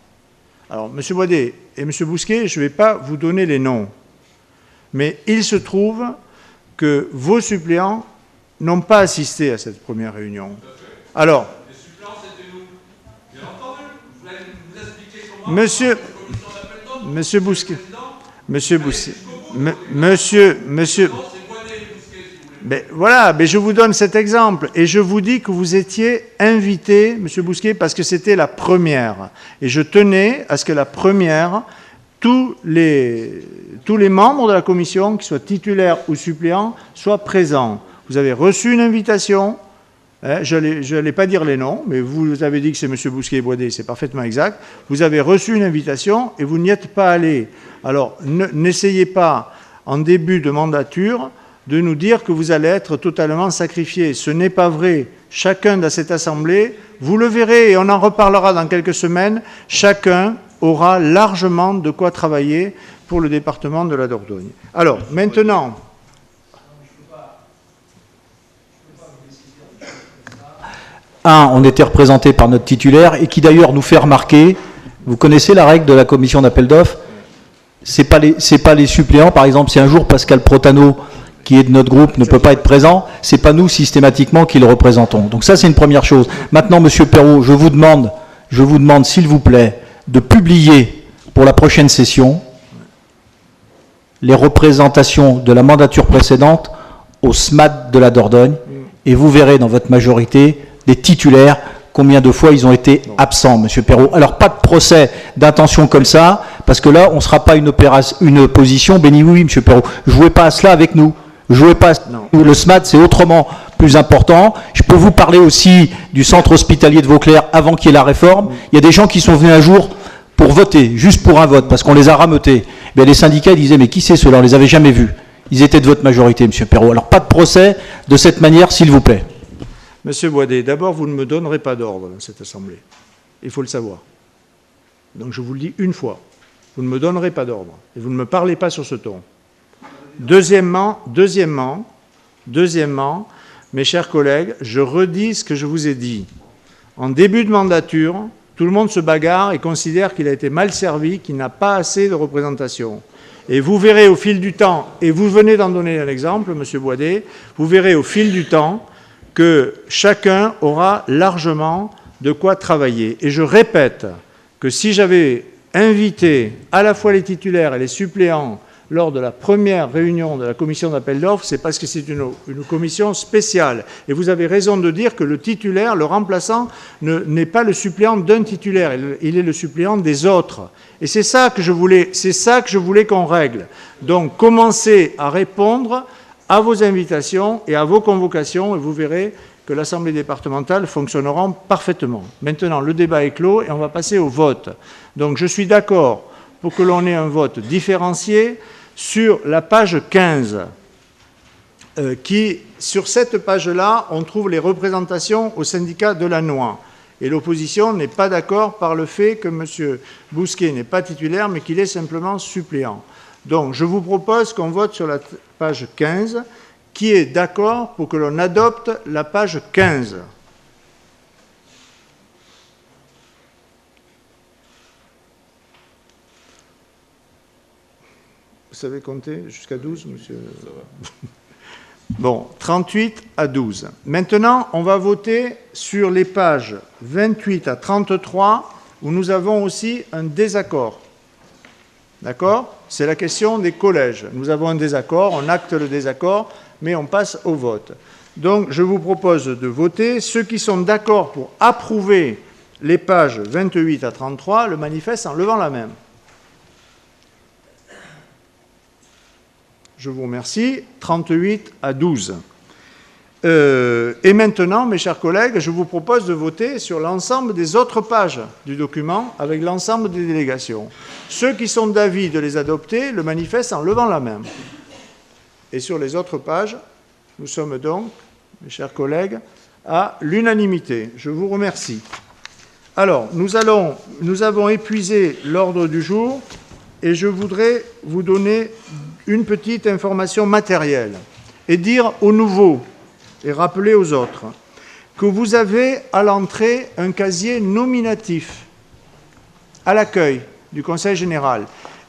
Alors, M. Boisdet et M. Bousquet, je ne vais pas vous donner les noms, mais il se trouve que vos suppléants n'ont pas assisté à cette première réunion. Alors, les suppléants, c'était nous. Bien entendu, vous expliquez comment... Monsieur Bousquet, mais voilà, mais je vous donne cet exemple et je vous dis que vous étiez invité, Monsieur Bousquet, parce que c'était la première. Et je tenais à ce que la première, tous les membres de la commission, qu'ils soient titulaires ou suppléants, soient présents. Vous avez reçu une invitation. Je n'allais pas dire les noms, mais vous avez dit que c'est M. Bousquet et Boisdet, c'est parfaitement exact. Vous avez reçu une invitation et vous n'y êtes pas allé. Alors, n'essayez pas, en début de mandature, de nous dire que vous allez être totalement sacrifié. Ce n'est pas vrai. Chacun de cette Assemblée, vous le verrez, et on en reparlera dans quelques semaines, chacun aura largement de quoi travailler pour le département de la Dordogne. Alors, maintenant... On était représenté par notre titulaire et qui d'ailleurs nous fait remarquer, vous connaissez la règle de la commission d'appel d'offres, c'est pas les suppléants, par exemple, si un jour Pascal Protano, qui est de notre groupe, ne peut pas être présent, c'est pas nous systématiquement qui le représentons. Donc ça, c'est une première chose. Maintenant, Monsieur Perrault, je vous demande, s'il vous plaît, de publier pour la prochaine session les représentations de la mandature précédente au SMAT de la Dordogne, et vous verrez dans votre majorité des titulaires combien de fois ils ont été absents, M. Perrault. Alors, pas de procès d'intention comme ça, parce que là, on ne sera pas une position béni oui, M. Perrault. Jouez pas à cela avec nous. Jouez pas à nous. Le SMAT, c'est autrement plus important. Je peux vous parler aussi du centre hospitalier de Vauclair avant qu'il y ait la réforme. Il y a des gens qui sont venus un jour pour voter, juste pour un vote, parce qu'on les a rameutés. Eh les syndicats disaient, mais qui c'est ceux-là? On ne les avait jamais vus. Ils étaient de votre majorité, M. Perrault. Alors, pas de procès de cette manière, s'il vous plaît. Monsieur Boisdet, d'abord, vous ne me donnerez pas d'ordre dans cette Assemblée. Il faut le savoir. Donc, je vous le dis une fois. Vous ne me donnerez pas d'ordre. Et vous ne me parlez pas sur ce ton. Deuxièmement, mes chers collègues, je redis ce que je vous ai dit. En début de mandature, tout le monde se bagarre et considère qu'il a été mal servi, qu'il n'a pas assez de représentation. Et vous verrez au fil du temps, et vous venez d'en donner un exemple, monsieur Boisdet, vous verrez au fil du temps que chacun aura largement de quoi travailler. Et je répète que si j'avais invité à la fois les titulaires et les suppléants lors de la première réunion de la commission d'appel d'offres, c'est parce que c'est une commission spéciale. Et vous avez raison de dire que le titulaire, le remplaçant, n'est pas le suppléant d'un titulaire, il est le suppléant des autres. Et c'est ça que je voulais qu'on règle. Donc, commencez à répondre à vos invitations et à vos convocations, et vous verrez que l'Assemblée départementale fonctionnera parfaitement. Maintenant, le débat est clos et on va passer au vote. Donc, je suis d'accord pour que l'on ait un vote différencié sur la page 15, sur cette page-là, on trouve les représentations au syndicat de la Noix. Et l'opposition n'est pas d'accord par le fait que M. Bousquet n'est pas titulaire, mais qu'il est simplement suppléant. Donc, je vous propose qu'on vote sur la page 15. Qui est d'accord pour que l'on adopte la page 15 ? Vous savez compter jusqu'à 12, monsieur ? Ça va. Bon, 38 à 12. Maintenant, on va voter sur les pages 28 à 33, où nous avons aussi un désaccord. D'accord ? C'est la question des collèges. Nous avons un désaccord, on acte le désaccord, mais on passe au vote. Donc, je vous propose de voter. Ceux qui sont d'accord pour approuver les pages 28 à 33 le manifestent en levant la main. Je vous remercie. 38 à 12. Et maintenant, mes chers collègues, je vous propose de voter sur l'ensemble des autres pages du document avec l'ensemble des délégations. Ceux qui sont d'avis de les adopter le manifestent en levant la main. Et sur les autres pages, nous sommes donc, mes chers collègues, à l'unanimité. Je vous remercie. Alors, nous avons épuisé l'ordre du jour et je voudrais vous donner une petite information matérielle et dire aux nouveaux et rappeler aux autres que vous avez à l'entrée un casier nominatif à l'accueil du Conseil général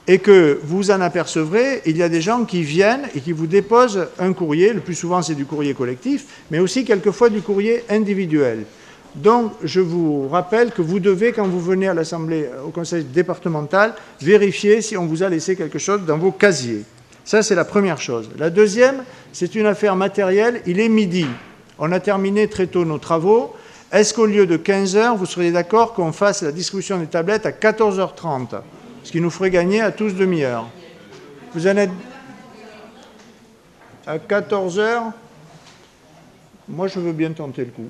et que vous en apercevrez, il y a des gens qui viennent et qui vous déposent un courrier, le plus souvent c'est du courrier collectif, mais aussi quelquefois du courrier individuel. Donc, je vous rappelle que vous devez, quand vous venez à l'Assemblée, au Conseil départemental, vérifier si on vous a laissé quelque chose dans vos casiers. Ça, c'est la première chose. La deuxième, c'est une affaire matérielle. Il est midi. On a terminé très tôt nos travaux. Est-ce qu'au lieu de 15 h, vous seriez d'accord qu'on fasse la distribution des tablettes à 14 h 30, ce qui nous ferait gagner à tous demi-heure? Vous en êtes à 14 h? Moi, je veux bien tenter le coup.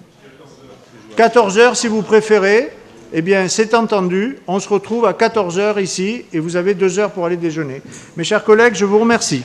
14 h, si vous préférez. Eh bien, c'est entendu. On se retrouve à 14 h ici et vous avez 2 heures pour aller déjeuner. Mes chers collègues, je vous remercie.